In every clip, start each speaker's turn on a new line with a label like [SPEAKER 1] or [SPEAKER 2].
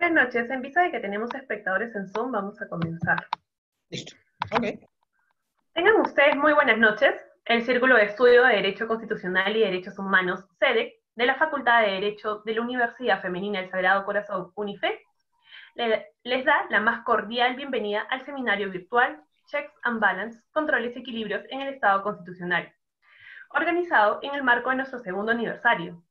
[SPEAKER 1] Buenas noches. En vista de que tenemos espectadores en Zoom, vamos a comenzar.
[SPEAKER 2] Listo. Ok.
[SPEAKER 1] Tengan ustedes muy buenas noches. El Círculo de Estudio de Derecho Constitucional y Derechos Humanos, SEDEC, de la Facultad de Derecho de la Universidad Femenina del Sagrado Corazón, UNIFE, les da la más cordial bienvenida al seminario virtual Checks and Balance, Controles y Equilibrios en el Estado Constitucional, organizado en el marco de nuestro segundo aniversario.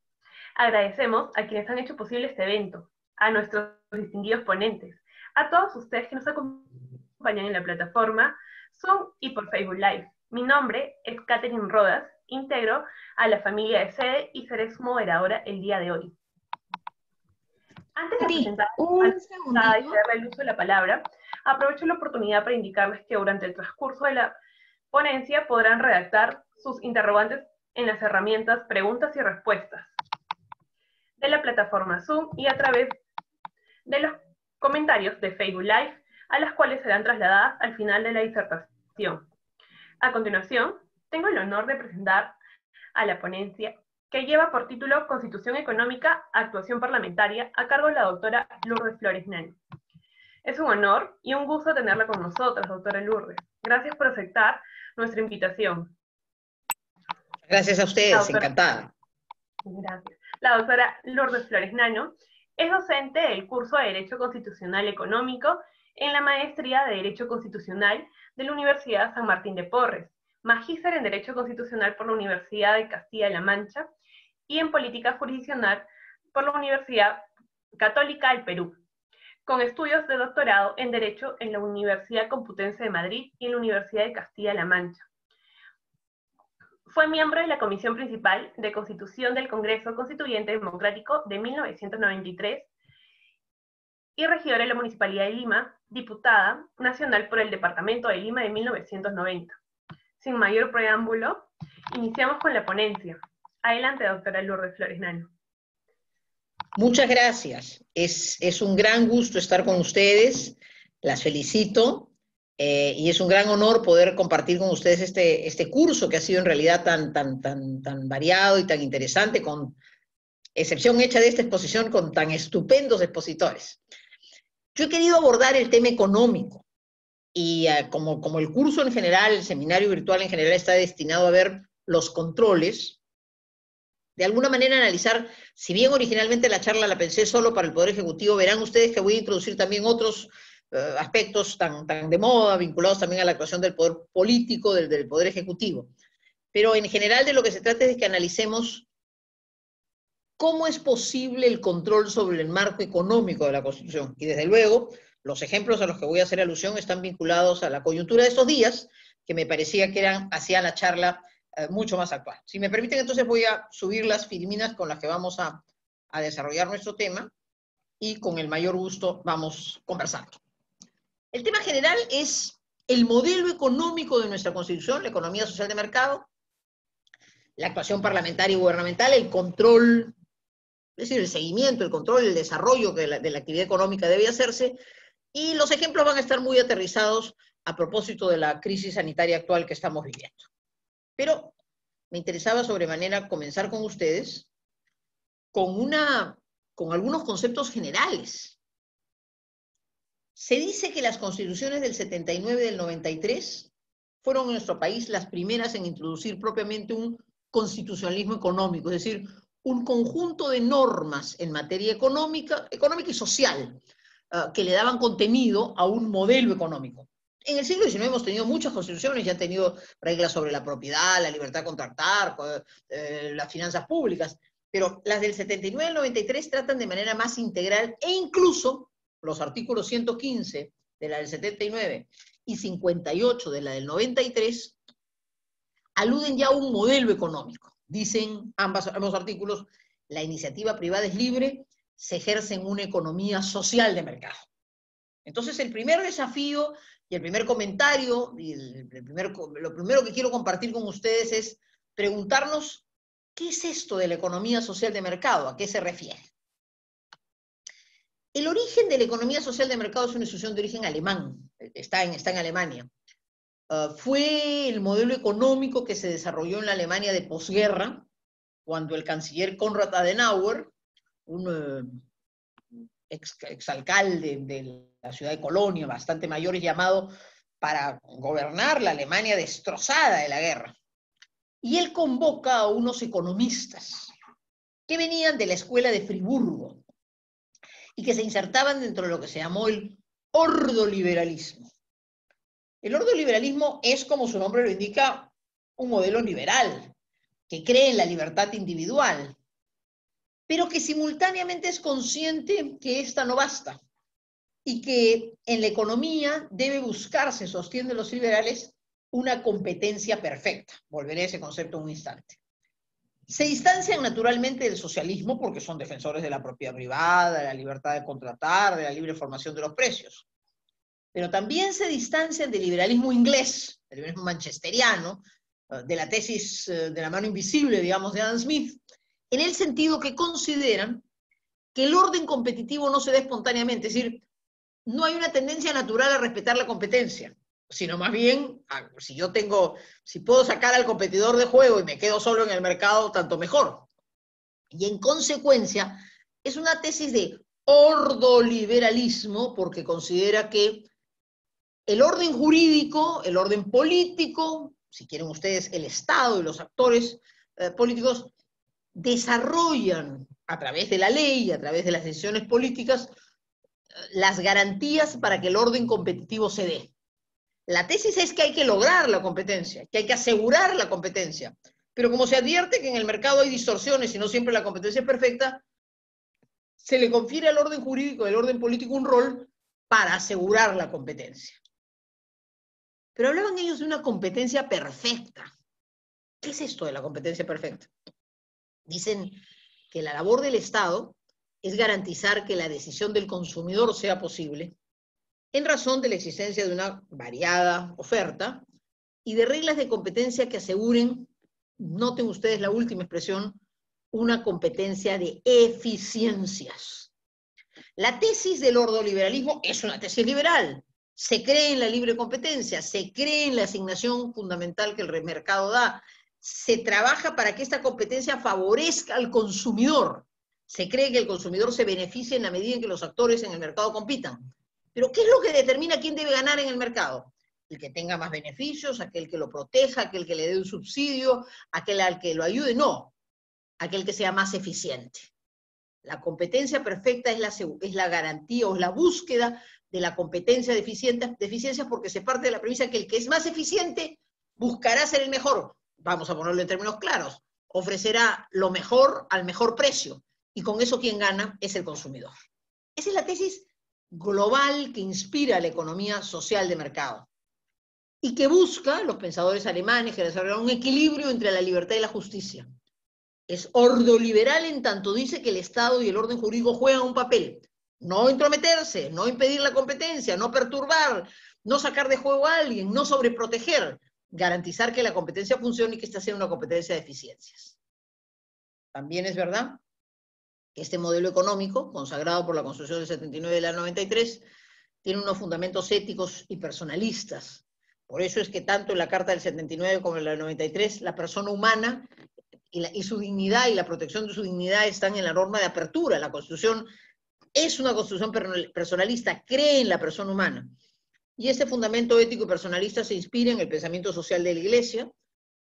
[SPEAKER 1] Agradecemos a quienes han hecho posible este evento, a nuestros distinguidos ponentes, a todos ustedes que nos acompañan en la plataforma Zoom y por Facebook Live. Mi nombre es Catherine Rodas, integro a la familia de SEDE y seré su moderadora el día de hoy. Antes de presentar a la invitada y darle el uso de la palabra, aprovecho la oportunidad para indicarles que durante el transcurso de la ponencia podrán redactar sus interrogantes en las herramientas preguntas y respuestas de la plataforma Zoom y a través de los comentarios de Facebook Live, a las cuales serán trasladadas al final de la disertación. A continuación, tengo el honor de presentar a la ponencia que lleva por título Constitución Económica, Actuación Parlamentaria, a cargo de la doctora Lourdes Flores Nani. Es un honor y un gusto tenerla con nosotros, doctora Lourdes. Gracias por aceptar nuestra invitación.
[SPEAKER 2] Gracias a ustedes, encantada.
[SPEAKER 1] Gracias. La doctora Lourdes Flores Nano es docente del curso de Derecho Constitucional Económico en la Maestría de Derecho Constitucional de la Universidad San Martín de Porres, magíster en Derecho Constitucional por la Universidad de Castilla-La Mancha y en Política Jurisdiccional por la Universidad Católica del Perú, con estudios de doctorado en Derecho en la Universidad Complutense de Madrid y en la Universidad de Castilla-La Mancha. Fue miembro de la Comisión Principal de Constitución del Congreso Constituyente Democrático de 1993 y regidora de la Municipalidad de Lima, diputada nacional por el Departamento de Lima de 1990. Sin mayor preámbulo, iniciamos con la ponencia. Adelante, doctora Lourdes Flores Nano.
[SPEAKER 2] Muchas gracias. Es un gran gusto estar con ustedes. Las felicito. Y es un gran honor poder compartir con ustedes este curso que ha sido en realidad tan variado y tan interesante, con excepción hecha de esta exposición, con tan estupendos expositores. Yo he querido abordar el tema económico y como el curso en general, el seminario virtual en general está destinado a ver los controles, de alguna manera analizar, si bien originalmente la charla la pensé solo para el Poder Ejecutivo, verán ustedes que voy a introducir también otros aspectos tan de moda, vinculados también a la actuación del poder político, del poder ejecutivo. Pero en general de lo que se trata es de que analicemos cómo es posible el control sobre el marco económico de la Constitución. Y desde luego, los ejemplos a los que voy a hacer alusión están vinculados a la coyuntura de estos días, que me parecía que hacían la charla mucho más actual. Si me permiten, entonces voy a subir las filminas con las que vamos a desarrollar nuestro tema y con el mayor gusto vamos conversando. El tema general es el modelo económico de nuestra Constitución, la economía social de mercado, la actuación parlamentaria y gubernamental, el control, es decir, el seguimiento, el control, el desarrollo de la actividad económica debe hacerse, y los ejemplos van a estar muy aterrizados a propósito de la crisis sanitaria actual que estamos viviendo. Pero me interesaba sobremanera comenzar con ustedes con algunos conceptos generales. Se dice que las constituciones del 79 y del 93 fueron en nuestro país las primeras en introducir propiamente un constitucionalismo económico, es decir, un conjunto de normas en materia económica y social que le daban contenido a un modelo económico. En el siglo XIX hemos tenido muchas constituciones, ya han tenido reglas sobre la propiedad, la libertad de contratar, las finanzas públicas, pero las del 79 y del 93 tratan de manera más integral e incluso los artículos 115 de la del 79 y 58 de la del 93 aluden ya a un modelo económico. Dicen ambos artículos, la iniciativa privada es libre, se ejerce en una economía social de mercado. Entonces el primer desafío y el primer comentario, y lo primero que quiero compartir con ustedes es preguntarnos, ¿qué es esto de la economía social de mercado? ¿A qué se refiere? El origen de la economía social de mercado es una institución de origen alemán, está en Alemania. Fue el modelo económico que se desarrolló en la Alemania de posguerra, cuando el canciller Konrad Adenauer, un exalcalde de la ciudad de Colonia, bastante mayor, es llamado para gobernar la Alemania destrozada de la guerra. Y él convoca a unos economistas que venían de la escuela de Friburgo y que se insertaban dentro de lo que se llamó el ordoliberalismo. El ordoliberalismo es, como su nombre lo indica, un modelo liberal que cree en la libertad individual, pero que simultáneamente es consciente que esta no basta y que en la economía debe buscarse, sostienen los liberales, una competencia perfecta. Volveré a ese concepto en un instante. Se distancian naturalmente del socialismo porque son defensores de la propiedad privada, de la libertad de contratar, de la libre formación de los precios. Pero también se distancian del liberalismo inglés, del liberalismo manchesteriano, de la tesis de la mano invisible, digamos, de Adam Smith, en el sentido que consideran que el orden competitivo no se da espontáneamente, es decir, no hay una tendencia natural a respetar la competencia, sino más bien, si puedo sacar al competidor de juego y me quedo solo en el mercado, tanto mejor. Y en consecuencia, es una tesis de ordoliberalismo porque considera que el orden jurídico, el orden político, si quieren ustedes, el Estado y los actores políticos, desarrollan a través de la ley, a través de las decisiones políticas, las garantías para que el orden competitivo se dé. La tesis es que hay que lograr la competencia, que hay que asegurar la competencia. Pero como se advierte que en el mercado hay distorsiones y no siempre la competencia es perfecta, se le confiere al orden jurídico y al orden político un rol para asegurar la competencia. Pero hablaban ellos de una competencia perfecta. ¿Qué es esto de la competencia perfecta? Dicen que la labor del Estado es garantizar que la decisión del consumidor sea posible en razón de la existencia de una variada oferta y de reglas de competencia que aseguren, noten ustedes la última expresión, una competencia de eficiencias. La tesis del ordoliberalismo es una tesis liberal. Se cree en la libre competencia, se cree en la asignación fundamental que el mercado da, se trabaja para que esta competencia favorezca al consumidor. Se cree que el consumidor se beneficie en la medida en que los actores en el mercado compitan. Pero ¿qué es lo que determina quién debe ganar en el mercado? El que tenga más beneficios, aquel que lo proteja, aquel que le dé un subsidio, aquel al que lo ayude. No, aquel que sea más eficiente. La competencia perfecta es la garantía o es la búsqueda de la competencia de eficiencias porque se parte de la premisa que el que es más eficiente buscará ser el mejor. Vamos a ponerlo en términos claros. Ofrecerá lo mejor al mejor precio. Y con eso quien gana es el consumidor. Esa es la tesis global que inspira la economía social de mercado y que busca, los pensadores alemanes que desarrollaron un equilibrio entre la libertad y la justicia. Es ordoliberal en tanto dice que el Estado y el orden jurídico juegan un papel. No entrometerse, no impedir la competencia, no perturbar, no sacar de juego a alguien, no sobreproteger, garantizar que la competencia funcione y que esta sea una competencia de eficiencias. También es verdad que este modelo económico, consagrado por la Constitución del 79 y la 93, tiene unos fundamentos éticos y personalistas. Por eso es que tanto en la Carta del 79 como en la 93, la persona humana y su dignidad y la protección de su dignidad están en la norma de apertura. La Constitución es una Constitución personalista, cree en la persona humana. Y ese fundamento ético y personalista se inspira en el pensamiento social de la Iglesia,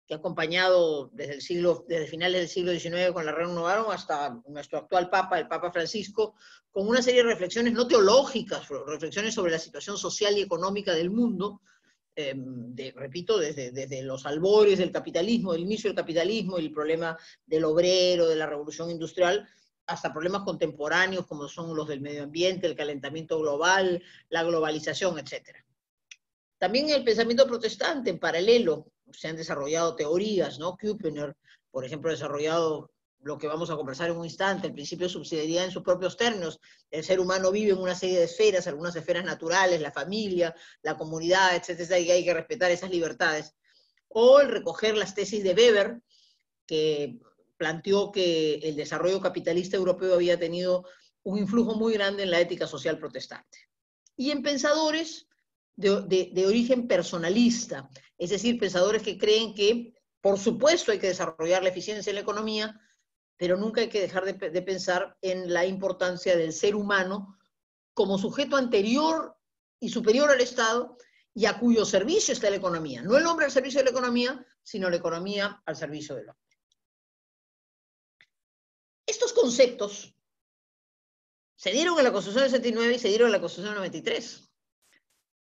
[SPEAKER 2] que ha acompañado desde finales del siglo XIX con la Renovaron hasta nuestro actual Papa, el Papa Francisco, con una serie de reflexiones no teológicas, reflexiones sobre la situación social y económica del mundo, repito, desde los albores del capitalismo, del inicio del capitalismo, el problema del obrero, de la revolución industrial, hasta problemas contemporáneos como son los del medio ambiente, el calentamiento global, la globalización, etc. También en el pensamiento protestante, en paralelo, se han desarrollado teorías, ¿no? Küppener, por ejemplo, ha desarrollado lo que vamos a conversar en un instante, el principio de subsidiariedad en sus propios términos. El ser humano vive en una serie de esferas, algunas esferas naturales, la familia, la comunidad, etcétera, y hay que respetar esas libertades. O el recoger las tesis de Weber, que planteó que el desarrollo capitalista europeo había tenido un influjo muy grande en la ética social protestante. Y en pensadores de origen personalista, es decir, pensadores que creen que, por supuesto, hay que desarrollar la eficiencia en la economía, pero nunca hay que dejar de pensar en la importancia del ser humano como sujeto anterior y superior al Estado, y a cuyo servicio está la economía. No el hombre al servicio de la economía, sino la economía al servicio del hombre. Estos conceptos se dieron en la Constitución del 69 y se dieron en la Constitución del 93.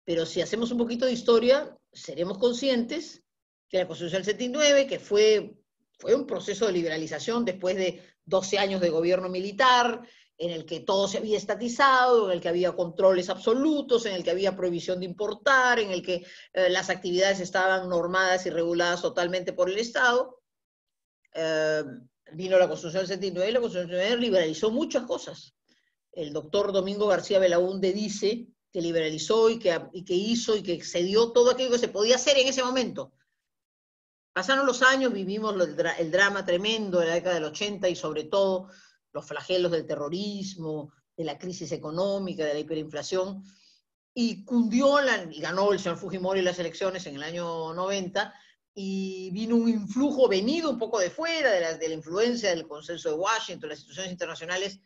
[SPEAKER 2] Pero si hacemos un poquito de historia, seremos conscientes que la Constitución del 79, que fue un proceso de liberalización después de 12 años de gobierno militar, en el que todo se había estatizado, en el que había controles absolutos, en el que había prohibición de importar, en el que las actividades estaban normadas y reguladas totalmente por el Estado. Vino la Constitución del 79 y la Constitución del 79 liberalizó muchas cosas. El doctor Domingo García Belaúnde dice que liberalizó y que hizo y que excedió todo aquello que se podía hacer en ese momento. Pasaron los años, vivimos el drama tremendo de la década del 80 y sobre todo los flagelos del terrorismo, de la crisis económica, de la hiperinflación, y cundió, y ganó el señor Fujimori las elecciones en el año 90, y vino un influjo venido un poco de fuera, de la influencia del consenso de Washington, las instituciones internacionales,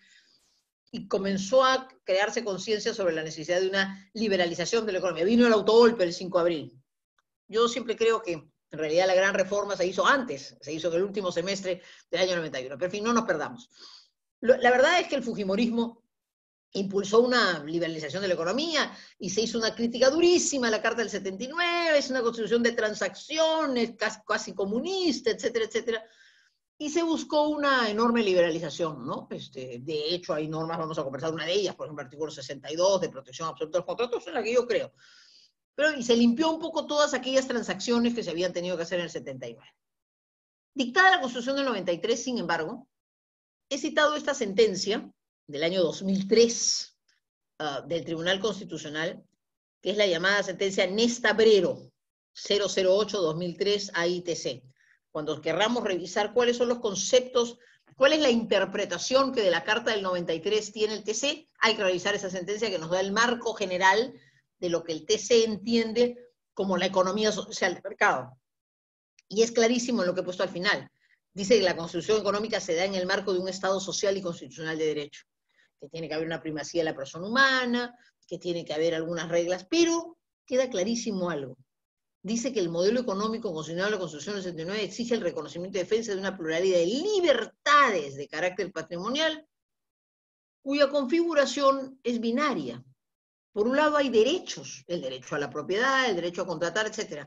[SPEAKER 2] y comenzó a crearse conciencia sobre la necesidad de una liberalización de la economía. Vino el autogolpe el 5 de abril. Yo siempre creo que en realidad la gran reforma se hizo antes, se hizo en el último semestre del año 91, pero en fin, no nos perdamos. La verdad es que el fujimorismo impulsó una liberalización de la economía y se hizo una crítica durísima a la Carta del 79, es una constitución de transacciones, casi comunista, etcétera, etcétera, y se buscó una enorme liberalización, ¿no? De hecho, hay normas, vamos a conversar una de ellas, por ejemplo, el artículo 62 de protección absoluta de los contratos, en la que yo creo. Y se limpió un poco todas aquellas transacciones que se habían tenido que hacer en el 79. Dictada la Constitución del 93, sin embargo, he citado esta sentencia del año 2003 del Tribunal Constitucional, que es la llamada sentencia Nesta-Brero 008-2003 AITC. Cuando querramos revisar cuáles son los conceptos, cuál es la interpretación que de la Carta del 93 tiene el TC, hay que revisar esa sentencia que nos da el marco general de lo que el TC entiende como la economía social de mercado. Y es clarísimo en lo que he puesto al final. Dice que la construcción económica se da en el marco de un Estado social y constitucional de derecho, que tiene que haber una primacía de la persona humana, que tiene que haber algunas reglas, pero queda clarísimo algo. Dice que el modelo económico consignado en la Constitución del 79 exige el reconocimiento y defensa de una pluralidad de libertades de carácter patrimonial, cuya configuración es binaria. Por un lado hay derechos, el derecho a la propiedad, el derecho a contratar, etc.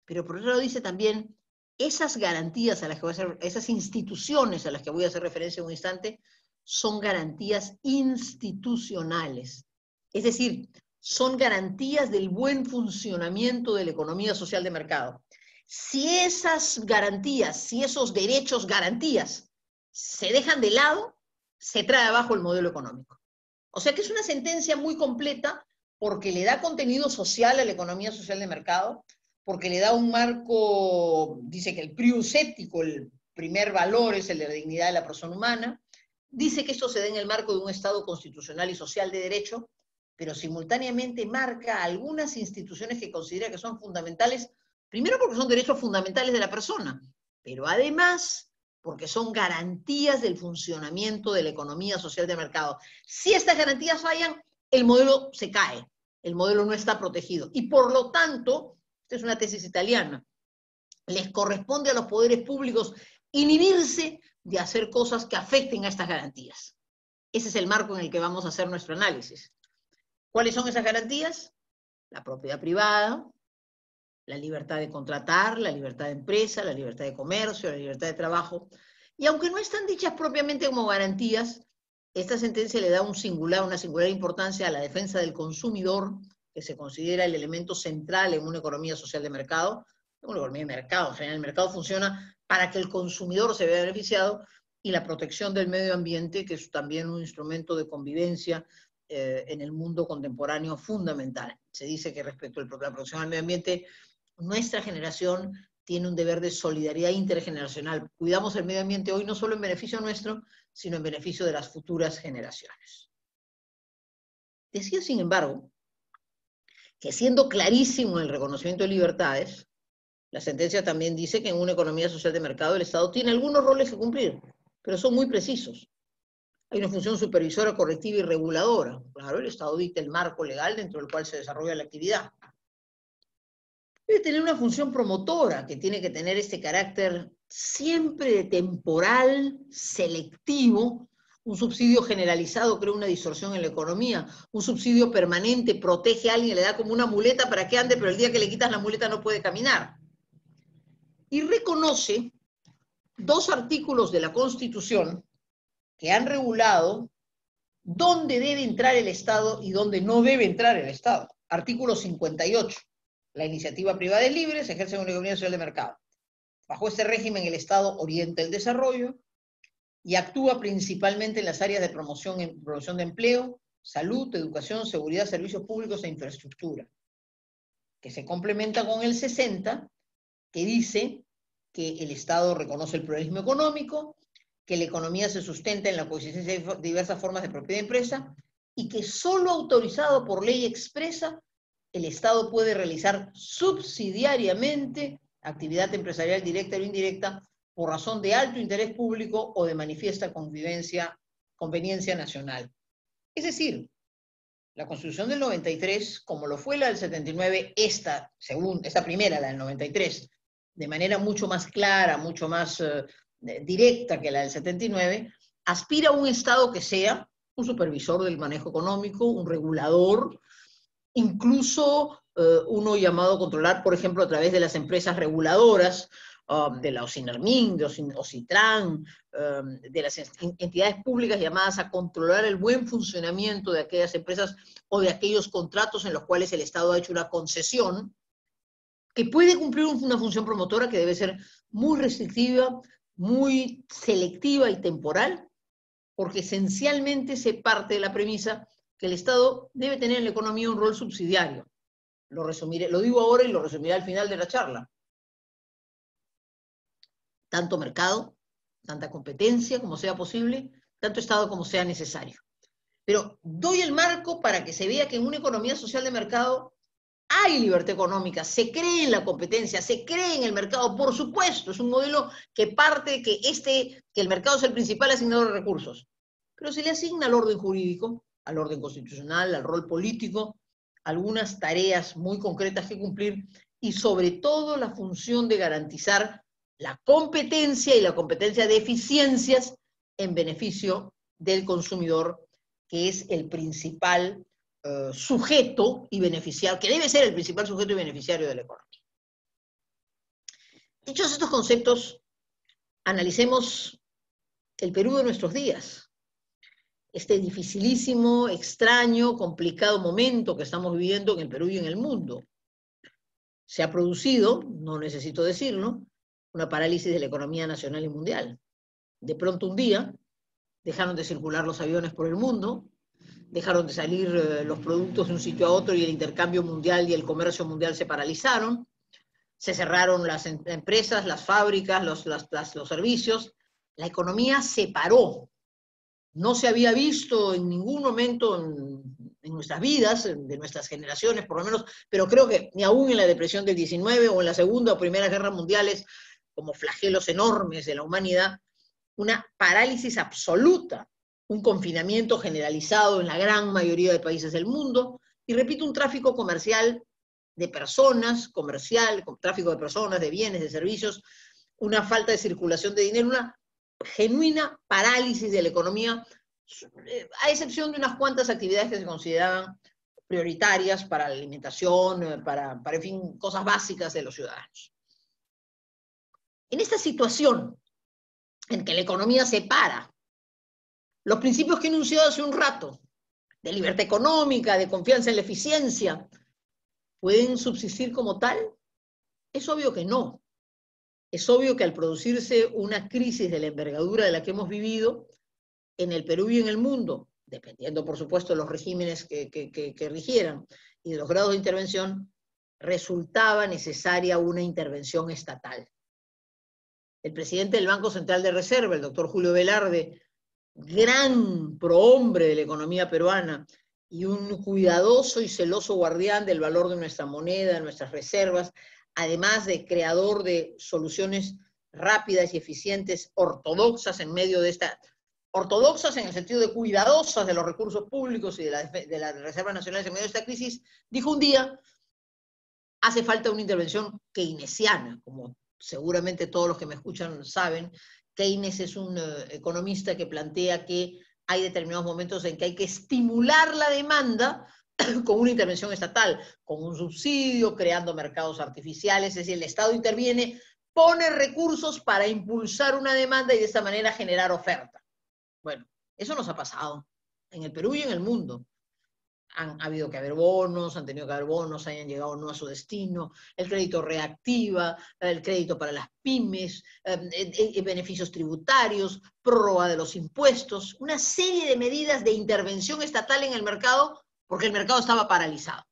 [SPEAKER 2] Pero por otro lado dice también, esas garantías a las que voy a hacer, esas instituciones a las que voy a hacer referencia en un instante, son garantías institucionales. Es decir, son garantías del buen funcionamiento de la economía social de mercado. Si esas garantías, si esos derechos garantías se dejan de lado, se trae abajo el modelo económico. O sea que es una sentencia muy completa porque le da contenido social a la economía social de mercado, porque le da un marco, dice que el prius ético, el primer valor es el de la dignidad de la persona humana, dice que esto se da en el marco de un Estado constitucional y social de derecho, pero simultáneamente marca algunas instituciones que considera que son fundamentales, primero porque son derechos fundamentales de la persona, pero además porque son garantías del funcionamiento de la economía social de mercado. Si estas garantías fallan, el modelo se cae, el modelo no está protegido. Y por lo tanto, esta es una tesis italiana, les corresponde a los poderes públicos inhibirse de hacer cosas que afecten a estas garantías. Ese es el marco en el que vamos a hacer nuestro análisis. ¿Cuáles son esas garantías? La propiedad privada, la libertad de contratar, la libertad de empresa, la libertad de comercio, la libertad de trabajo. Y aunque no están dichas propiamente como garantías, esta sentencia le da una singular importancia a la defensa del consumidor, que se considera el elemento central en una economía social de mercado. Una economía de mercado, en general el mercado funciona para que el consumidor se vea beneficiado, y la protección del medio ambiente, que es también un instrumento de convivencia en el mundo contemporáneo fundamental. Se dice que respecto a la protección al medio ambiente, nuestra generación tiene un deber de solidaridad intergeneracional. Cuidamos el medio ambiente hoy no solo en beneficio nuestro, sino en beneficio de las futuras generaciones. Decía, sin embargo, que siendo clarísimo el reconocimiento de libertades, la sentencia también dice que en una economía social de mercado el Estado tiene algunos roles que cumplir, pero son muy precisos. Hay una función supervisora, correctiva y reguladora. Claro, el Estado dicta el marco legal dentro del cual se desarrolla la actividad. Debe tener una función promotora, que tiene que tener este carácter siempre temporal, selectivo. Un subsidio generalizado crea una distorsión en la economía. Un subsidio permanente protege a alguien, le da como una muleta para que ande, pero el día que le quitas la muleta no puede caminar. Y reconoce 2 artículos de la Constitución que han regulado dónde debe entrar el Estado y dónde no debe entrar el Estado. Artículo 58. La iniciativa privada es libre, se ejerce en una economía social de mercado. Bajo este régimen, el Estado orienta el desarrollo y actúa principalmente en las áreas de promoción de empleo, salud, educación, seguridad, servicios públicos e infraestructura, que se complementa con el 60, que dice que el Estado reconoce el pluralismo económico, que la economía se sustenta en la coexistencia de diversas formas de propiedad de empresa y que solo autorizado por ley expresa el Estado puede realizar subsidiariamente actividad empresarial directa o indirecta por razón de alto interés público o de manifiesta conveniencia nacional. Es decir, la Constitución del 93, como lo fue la del 79, esta primera, la del 93, de manera mucho más clara, mucho más directa que la del 79, aspira a un Estado que sea un supervisor del manejo económico, un regulador, incluso uno llamado a controlar, por ejemplo, a través de las empresas reguladoras, de la OCINERMIN, de OCITRAN, de las entidades públicas llamadas a controlar el buen funcionamiento de aquellas empresas o de aquellos contratos en los cuales el Estado ha hecho una concesión, que puede cumplir una función promotora que debe ser muy restrictiva, muy selectiva y temporal, porque esencialmente se parte de la premisa que el Estado debe tener en la economía un rol subsidiario. Lo digo ahora y lo resumiré al final de la charla. Tanto mercado, tanta competencia como sea posible, tanto Estado como sea necesario. Pero doy el marco para que se vea que en una economía social de mercado hay libertad económica, se cree en la competencia, se cree en el mercado, por supuesto, es un modelo que parte de que el mercado es el principal asignador de recursos, pero se le asigna al orden jurídico, al orden constitucional, al rol político, algunas tareas muy concretas que cumplir y sobre todo la función de garantizar la competencia y la competencia de eficiencias en beneficio del consumidor, que es el principal sujeto y beneficiario, que debe ser el principal sujeto y beneficiario de la economía. Dichos estos conceptos, analicemos el Perú de nuestros días, este dificilísimo, extraño, complicado momento que estamos viviendo en el Perú y en el mundo. Se ha producido, no necesito decirlo, una parálisis de la economía nacional y mundial. De pronto un día dejaron de circular los aviones por el mundo, dejaron de salir los productos de un sitio a otro y el intercambio mundial y el comercio mundial se paralizaron, se cerraron las empresas, las fábricas, los servicios, la economía se paró. No se había visto en ningún momento en nuestras vidas, de nuestras generaciones por lo menos, pero creo que ni aún en la depresión del 19 o en la Segunda o Primera Guerra Mundiales, como flagelos enormes de la humanidad, una parálisis absoluta, un confinamiento generalizado en la gran mayoría de países del mundo, y repito, un tráfico comercial de personas, tráfico de personas, de bienes, de servicios, una falta de circulación de dinero, una genuina parálisis de la economía, a excepción de unas cuantas actividades que se consideraban prioritarias para la alimentación, para en fin, cosas básicas de los ciudadanos. En esta situación en que la economía se para, los principios que he enunciado hace un rato, de libertad económica, de confianza en la eficiencia, ¿pueden subsistir como tal? Es obvio que no. Es obvio que al producirse una crisis de la envergadura de la que hemos vivido en el Perú y en el mundo, dependiendo por supuesto de los regímenes que rigieran y de los grados de intervención, resultaba necesaria una intervención estatal. El presidente del Banco Central de Reserva, el doctor Julio Velarde, gran prohombre de la economía peruana y un cuidadoso y celoso guardián del valor de nuestra moneda, de nuestras reservas, además de creador de soluciones rápidas y eficientes, ortodoxas en medio de esta ortodoxas en el sentido de cuidadosas de los recursos públicos y de las reservas nacionales en medio de esta crisis, dijo un día, hace falta una intervención keynesiana, como seguramente todos los que me escuchan saben. Keynes es un economista que plantea que hay determinados momentos en que hay que estimular la demanda con una intervención estatal, con un subsidio, creando mercados artificiales, es decir, el Estado interviene, pone recursos para impulsar una demanda y de esta manera generar oferta. Bueno, eso nos ha pasado en el Perú y en el mundo. Ha habido que haber bonos, han tenido que haber bonos, hayan llegado o no a su destino, el crédito reactiva, el crédito para las pymes, beneficios tributarios, prórroga de los impuestos, una serie de medidas de intervención estatal en el mercado porque el mercado estaba paralizado.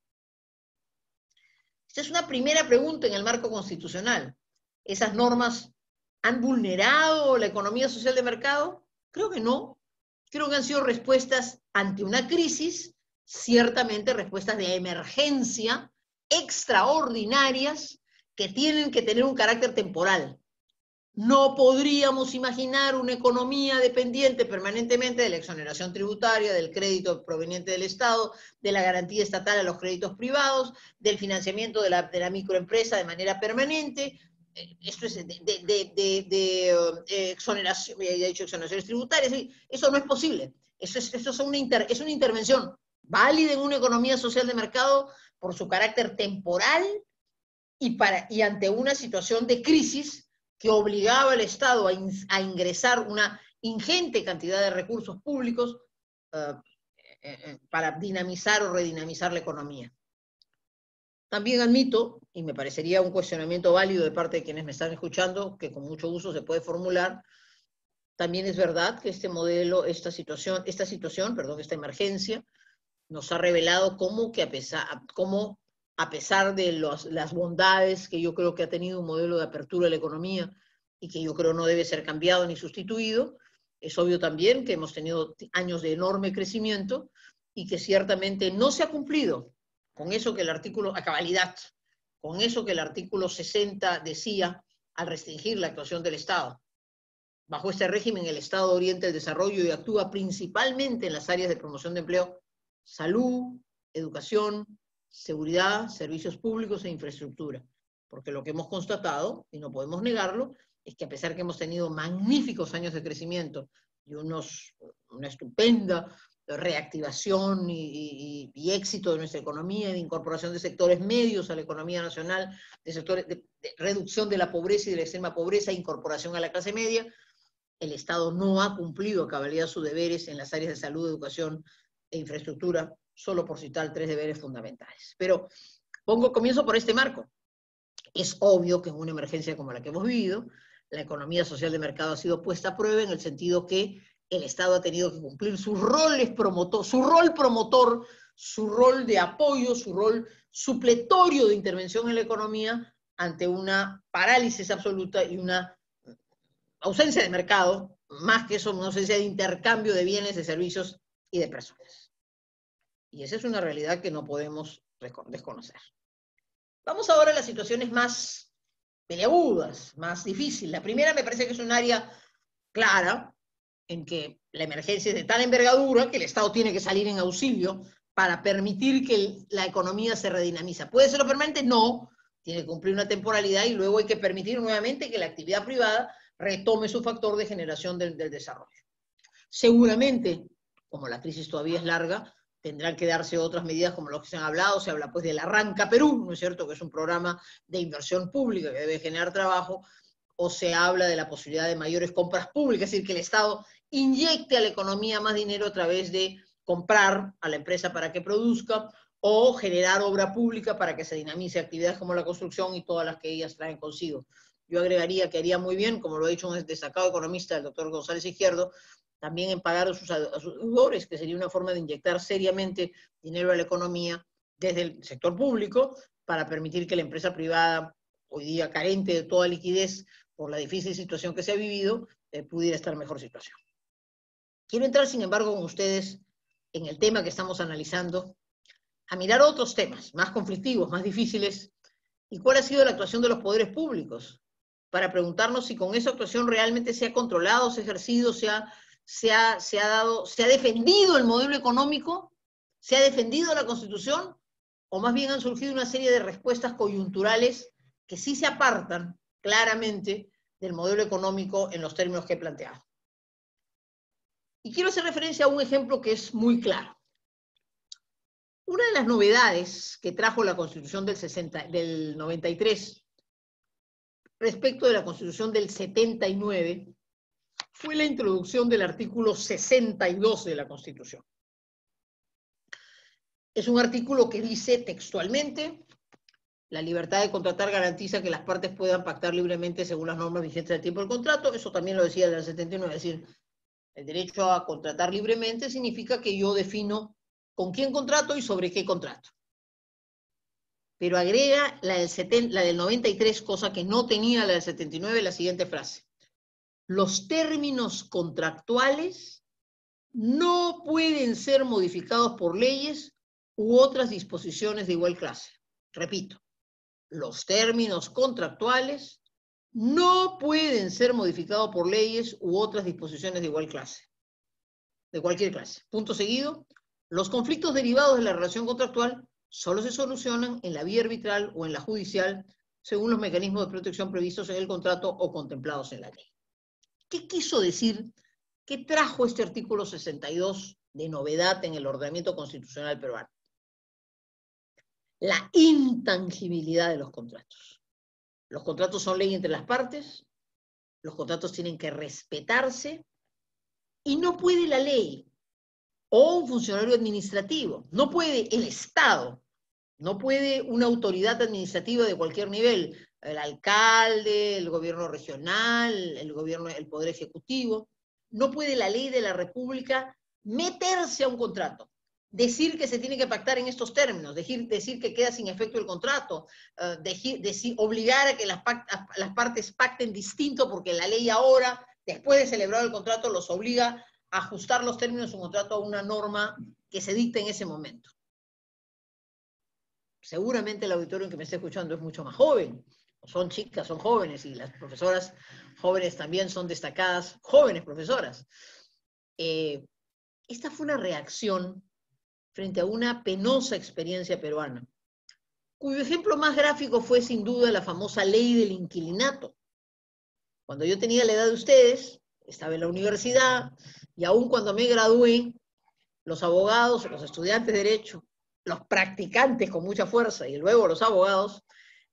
[SPEAKER 2] Esta es una primera pregunta en el marco constitucional. ¿Esas normas han vulnerado la economía social de mercado? Creo que no. Creo que han sido respuestas ante una crisis, ciertamente respuestas de emergencia extraordinarias que tienen que tener un carácter temporal. No podríamos imaginar una economía dependiente permanentemente de la exoneración tributaria, del crédito proveniente del Estado, de la garantía estatal a los créditos privados, del financiamiento de la microempresa de manera permanente. Esto es exoneración, ya he dicho exoneraciones tributarias, eso no es posible. Eso es una intervención válida en una economía social de mercado por su carácter temporal y ante una situación de crisis que obligaba al Estado a ingresar una ingente cantidad de recursos públicos para dinamizar o redinamizar la economía. También admito, y me parecería un cuestionamiento válido de parte de quienes me están escuchando, que con mucho gusto se puede formular, también es verdad que este modelo, esta emergencia, nos ha revelado cómo a pesar de las bondades que yo creo que ha tenido un modelo de apertura de la economía y que yo creo no debe ser cambiado ni sustituido, es obvio también que hemos tenido años de enorme crecimiento y que ciertamente no se ha cumplido con eso que el artículo, a cabalidad, con eso que el artículo 60 decía al restringir la actuación del Estado. Bajo este régimen, el Estado orienta el desarrollo y actúa principalmente en las áreas de promoción de empleo, salud, educación, seguridad, servicios públicos e infraestructura. Porque lo que hemos constatado, y no podemos negarlo, es que a pesar que hemos tenido magníficos años de crecimiento y una estupenda reactivación y éxito de nuestra economía y de incorporación de sectores medios a la economía nacional, de sectores de reducción de la pobreza y de la extrema pobreza, incorporación a la clase media, el Estado no ha cumplido a cabalidad sus deberes en las áreas de salud, educación e infraestructura, solo por citar 3 deberes fundamentales. Pero comienzo por este marco. Es obvio que en una emergencia como la que hemos vivido, la economía social de mercado ha sido puesta a prueba en el sentido que el Estado ha tenido que cumplir su rol promotor, su rol de apoyo, su rol supletorio de intervención en la economía ante una parálisis absoluta y una ausencia de mercado, más que eso, una ausencia de intercambio de bienes, de servicios y de personas. Y esa es una realidad que no podemos desconocer. Vamos ahora a las situaciones más peleagudas, más difíciles. La primera me parece que es un área clara en que la emergencia es de tal envergadura que el Estado tiene que salir en auxilio para permitir que la economía se redinamiza. ¿Puede serlo permanente? No. Tiene que cumplir una temporalidad y luego hay que permitir nuevamente que la actividad privada retome su factor de generación del desarrollo. Seguramente, como la crisis todavía es larga, tendrán que darse otras medidas como los que se han hablado. Se habla pues del Arranca Perú, ¿no es cierto?, que es un programa de inversión pública que debe generar trabajo, o se habla de la posibilidad de mayores compras públicas, es decir, que el Estado inyecte a la economía más dinero a través de comprar a la empresa para que produzca, o generar obra pública para que se dinamice actividades como la construcción y todas las que ellas traen consigo. Yo agregaría que haría muy bien, como lo ha dicho un destacado economista, el doctor González Izquierdo, también en pagar a sus deudores, que sería una forma de inyectar seriamente dinero a la economía desde el sector público para permitir que la empresa privada, hoy día carente de toda liquidez por la difícil situación que se ha vivido, pudiera estar en mejor situación. Quiero entrar, sin embargo, con ustedes en el tema que estamos analizando, a mirar otros temas más conflictivos, más difíciles, y cuál ha sido la actuación de los poderes públicos, para preguntarnos si con esa actuación realmente se ha controlado, se ha ejercido, se se ha defendido el modelo económico, se ha defendido la Constitución, o más bien han surgido una serie de respuestas coyunturales que sí se apartan claramente del modelo económico en los términos que he planteado. Y quiero hacer referencia a un ejemplo que es muy claro. Una de las novedades que trajo la Constitución del 93 respecto de la Constitución del 79 fue la introducción del artículo 62 de la Constitución. Es un artículo que dice textualmente: la libertad de contratar garantiza que las partes puedan pactar libremente según las normas vigentes del tiempo del contrato. Eso también lo decía el 79, es decir, el derecho a contratar libremente significa que yo defino con quién contrato y sobre qué contrato. Pero agrega la del 93, cosa que no tenía la del 79, la siguiente frase: los términos contractuales no pueden ser modificados por leyes u otras disposiciones de igual clase. Repito, los términos contractuales no pueden ser modificados por leyes u otras disposiciones de igual clase, de cualquier clase. Punto seguido, los conflictos derivados de la relación contractual solo se solucionan en la vía arbitral o en la judicial, según los mecanismos de protección previstos en el contrato o contemplados en la ley. ¿Qué quiso decir? ¿Qué trajo este artículo 62 de novedad en el ordenamiento constitucional peruano? La intangibilidad de los contratos. Los contratos son ley entre las partes, los contratos tienen que respetarse, y no puede la ley o un funcionario administrativo, no puede el Estado, no puede una autoridad administrativa de cualquier nivel, el alcalde, el gobierno regional, el poder ejecutivo, no puede la ley de la República meterse a un contrato, decir que se tiene que pactar en estos términos, decir que queda sin efecto el contrato, obligar a que las partes pacten distinto porque la ley ahora, después de celebrar el contrato, los obliga a ajustar los términos de su contrato a una norma que se dicta en ese momento. Seguramente el auditorio que me está escuchando es mucho más joven, son chicas, son jóvenes, y las profesoras jóvenes también son destacadas, jóvenes profesoras. Esta fue una reacción frente a una penosa experiencia peruana, cuyo ejemplo más gráfico fue sin duda la famosa ley del inquilinato. Cuando yo tenía la edad de ustedes, estaba en la universidad, y aún cuando me gradué, los abogados, los estudiantes de Derecho, los practicantes con mucha fuerza y luego los abogados,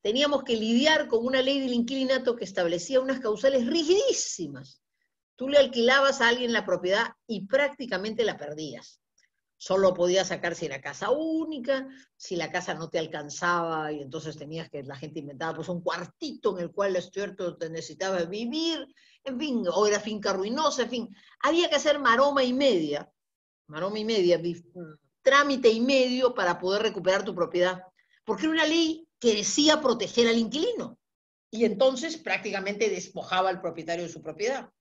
[SPEAKER 2] teníamos que lidiar con una ley del inquilinato que establecía unas causales rigidísimas. Tú le alquilabas a alguien la propiedad y prácticamente la perdías. Solo podías sacar si era casa única, si la casa no te alcanzaba y entonces tenías que, la gente inventaba pues un cuartito en el cual el estudiante te necesitaba vivir, en fin, o era finca ruinosa, en fin. Había que hacer maroma y media, trámite y medio para poder recuperar tu propiedad, porque era una ley que decía proteger al inquilino, y entonces prácticamente despojaba al propietario de su propiedad.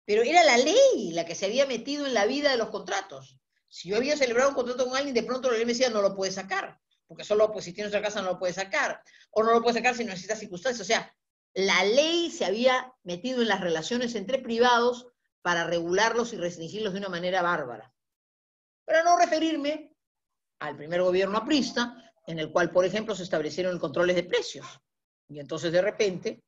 [SPEAKER 2] Pero era la ley la que se había metido en la vida de los contratos. Si yo había celebrado un contrato con alguien, de pronto la ley me decía, no lo puedes sacar, porque solo pues, si tienes otra casa no lo puedes sacar, o no lo puedes sacar si no necesitas circunstancias. O sea, la ley se había metido en las relaciones entre privados para regularlos y restringirlos de una manera bárbara. Para no referirme al primer gobierno aprista, en el cual, por ejemplo, se establecieron controles de precios. Y entonces, de repente,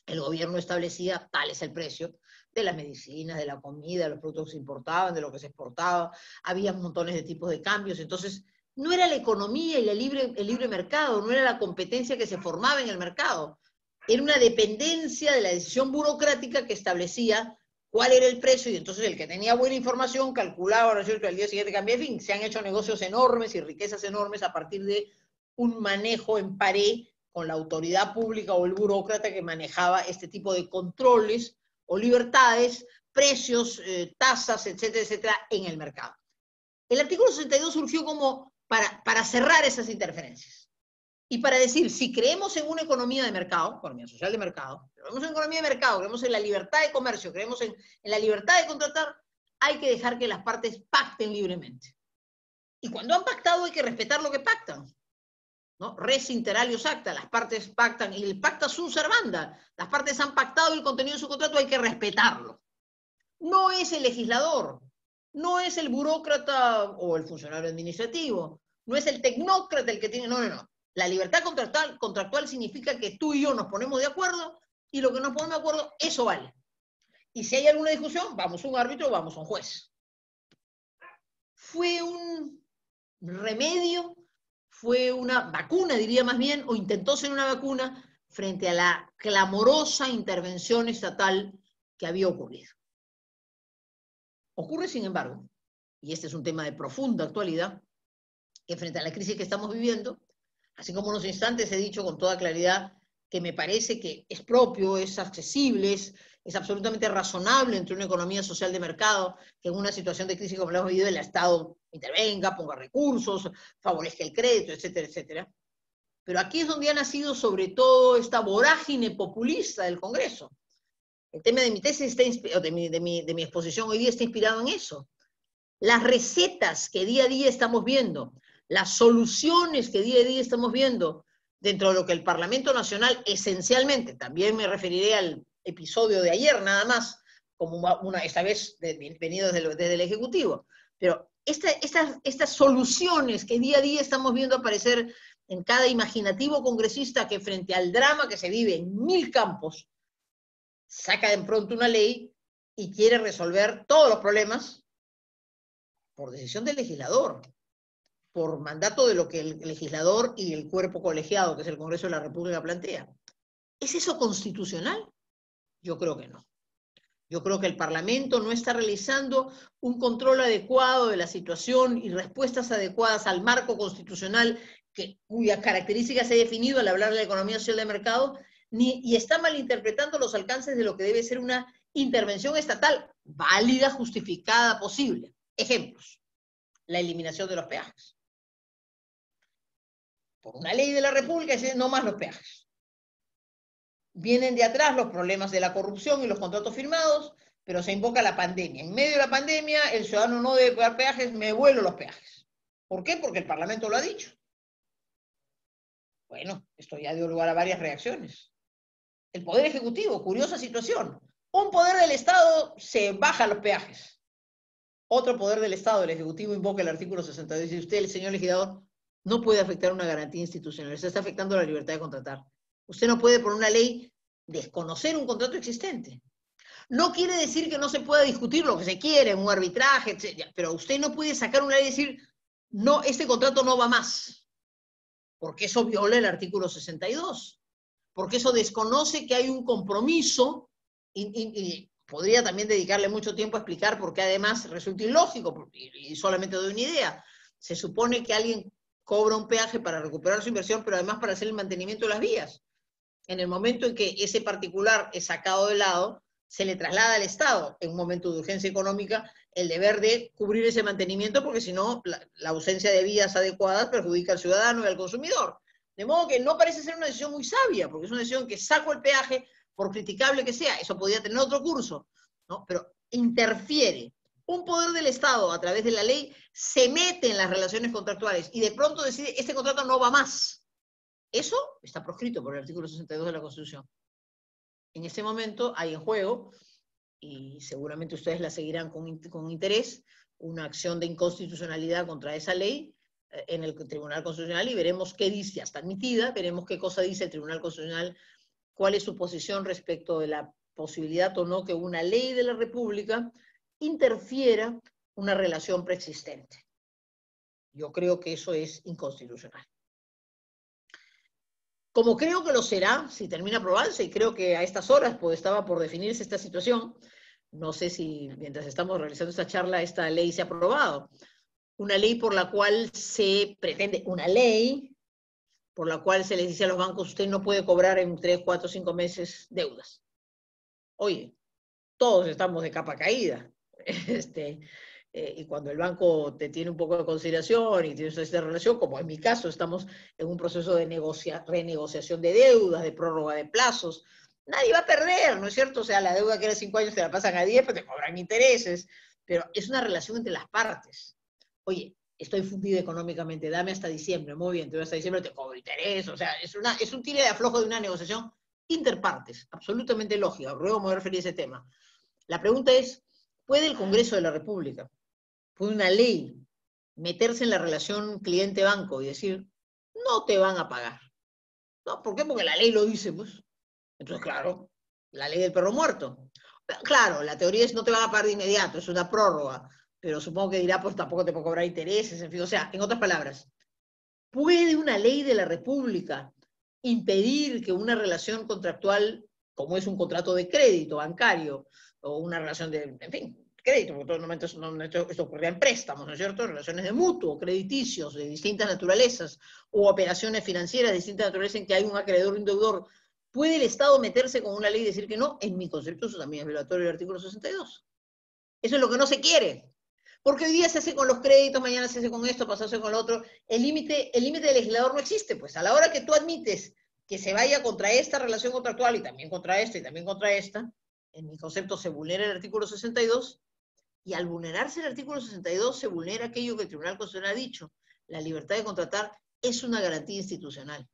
[SPEAKER 2] el gobierno establecía tal es el precio de las medicinas, de la comida, de los productos que se importaban, de lo que se exportaba. Había montones de tipos de cambios. Entonces, no era la economía y el libre mercado, no era la competencia que se formaba en el mercado. Era una dependencia de la decisión burocrática que establecía cuál era el precio, y entonces el que tenía buena información calculaba, ¿no es cierto?, que al día siguiente cambiaba. En fin, se han hecho negocios enormes y riquezas enormes a partir de un manejo en paré con la autoridad pública o el burócrata que manejaba este tipo de controles o libertades, precios, tasas, etcétera, etcétera, en el mercado. El artículo 62 surgió como para cerrar esas interferencias y para decir, si creemos en una economía de mercado, economía social de mercado, creemos en economía de mercado, creemos en la libertad de comercio, creemos en la libertad de contratar, hay que dejar que las partes pacten libremente. Y cuando han pactado hay que respetar lo que pactan, ¿no? Res inter alios acta, las partes pactan, y el pacta sunt servanda, las partes han pactado el contenido de su contrato, hay que respetarlo. no es el legislador, no es el burócrata o el funcionario administrativo, no es el tecnócrata el que tiene, no, no, no. La libertad contractual significa que tú y yo nos ponemos de acuerdo y lo que nos ponemos de acuerdo, eso vale. Y si hay alguna discusión, vamos a un árbitro o vamos a un juez. Fue un remedio, fue una vacuna, diría más bien, o intentó ser una vacuna frente a la clamorosa intervención estatal que había ocurrido. Ocurre, sin embargo, y este es un tema de profunda actualidad, que frente a la crisis que estamos viviendo, así como en unos instantes he dicho con toda claridad que me parece que es propio, es accesible, es absolutamente razonable entre una economía social de mercado, que en una situación de crisis como la hemos vivido el Estado intervenga, ponga recursos, favorezca el crédito, etcétera, etcétera. Pero aquí es donde ha nacido sobre todo esta vorágine populista del Congreso. El tema de mi tesis, de mi exposición hoy día está inspirado en eso. Las recetas que día a día estamos viendo, las soluciones que día a día estamos viendo dentro de lo que el Parlamento Nacional esencialmente, también me referiré al episodio de ayer nada más, como esta vez venido desde el Ejecutivo, pero estas soluciones que día a día estamos viendo aparecer en cada imaginativo congresista que frente al drama que se vive en 1000 campos, saca de pronto una ley y quiere resolver todos los problemas por decisión del legislador, por mandato de lo que el legislador y el cuerpo colegiado, que es el Congreso de la República, plantea. ¿Es eso constitucional? Yo creo que no. Yo creo que el Parlamento no está realizando un control adecuado de la situación y respuestas adecuadas al marco constitucional cuya característica se ha definido al hablar de la economía social de mercado, y está malinterpretando los alcances de lo que debe ser una intervención estatal válida, justificada, posible. Ejemplos: la eliminación de los peajes. Por una ley de la República dice no más los peajes. Vienen de atrás los problemas de la corrupción y los contratos firmados, pero se invoca la pandemia. En medio de la pandemia, el ciudadano no debe pagar peajes, me vuelo los peajes. ¿Por qué? Porque el Parlamento lo ha dicho. Bueno, esto ya dio lugar a varias reacciones. El Poder Ejecutivo, curiosa situación. Un poder del Estado se baja los peajes. Otro poder del Estado, el Ejecutivo, invoca el artículo 62 y dice: usted, el señor legislador, no puede afectar una garantía institucional, se está afectando la libertad de contratar. Usted no puede, por una ley, desconocer un contrato existente. No quiere decir que no se pueda discutir lo que se quiere, un arbitraje, etc. Pero usted no puede sacar una ley y decir, no, este contrato no va más, porque eso viola el artículo 62, porque eso desconoce que hay un compromiso, y podría también dedicarle mucho tiempo a explicar por qué además resulta ilógico, y solamente doy una idea. Se supone que alguien cobra un peaje para recuperar su inversión, pero además para hacer el mantenimiento de las vías. En el momento en que ese particular es sacado de lado, se le traslada al Estado, en un momento de urgencia económica, el deber de cubrir ese mantenimiento, porque si no, la ausencia de vías adecuadas perjudica al ciudadano y al consumidor. De modo que no parece ser una decisión muy sabia, porque es una decisión que saco el peaje, por criticable que sea, eso podría tener otro curso, ¿no? Pero interfiere. Un poder del Estado, a través de la ley, se mete en las relaciones contractuales y de pronto decide, este contrato no va más. Eso está proscrito por el artículo 62 de la Constitución. En este momento hay en juego, y seguramente ustedes la seguirán con interés, una acción de inconstitucionalidad contra esa ley en el Tribunal Constitucional, y veremos qué dice, ya está admitida, veremos qué cosa dice el Tribunal Constitucional, cuál es su posición respecto de la posibilidad o no que una ley de la República interfiera una relación preexistente. Yo creo que eso es inconstitucional. Como creo que lo será, si termina aprobándose, y creo que a estas horas estaba por definirse esta situación, no sé si mientras estamos realizando esta charla esta ley se ha aprobado, una ley por la cual se pretende, una ley por la cual se les dice a los bancos, usted no puede cobrar en 3, 4, 5 meses deudas. Oye, todos estamos de capa caída. Y cuando el banco te tiene un poco de consideración y tienes esta relación, como en mi caso, estamos en un proceso de renegociación de deudas, de prórroga de plazos, nadie va a perder, ¿no es cierto? O sea, la deuda que era 5 años te la pasan a 10, pues te cobran intereses, pero es una relación entre las partes. Oye, estoy fundido económicamente, dame hasta diciembre, muy bien, te doy hasta diciembre, te cobro interés, o sea, es un tire de aflojo de una negociación interpartes, absolutamente lógica. Luego me voy a referir a ese tema. La pregunta es, puede el Congreso de la República, puede una ley, meterse en la relación cliente-banco y decir, no te van a pagar. ¿No? ¿Por qué? Porque la ley lo dice, pues. Entonces, claro, la ley del perro muerto. Claro, la teoría es no te van a pagar de inmediato, es una prórroga, pero supongo que dirá, pues tampoco te puedo cobrar intereses, en fin, o sea, en otras palabras, ¿puede una ley de la República impedir que una relación contractual, como es un contrato de crédito bancario, o una relación de, en fin, crédito, porque normalmente esto ocurría en préstamos, ¿no es cierto? Relaciones de mutuo, crediticios de distintas naturalezas, o operaciones financieras de distintas naturalezas en que hay un acreedor y un deudor. ¿Puede el Estado meterse con una ley y decir que no? En mi concepto eso también es violatorio del artículo 62. Eso es lo que no se quiere. Porque hoy día se hace con los créditos, mañana se hace con esto, pasado se hace con lo otro. El límite del legislador no existe, pues. A la hora que tú admites que se vaya contra esta relación contractual y también contra esta y también contra esta, en mi concepto se vulnera el artículo 62, y al vulnerarse el artículo 62 se vulnera aquello que el Tribunal Constitucional ha dicho. La libertad de contratar es una garantía institucional.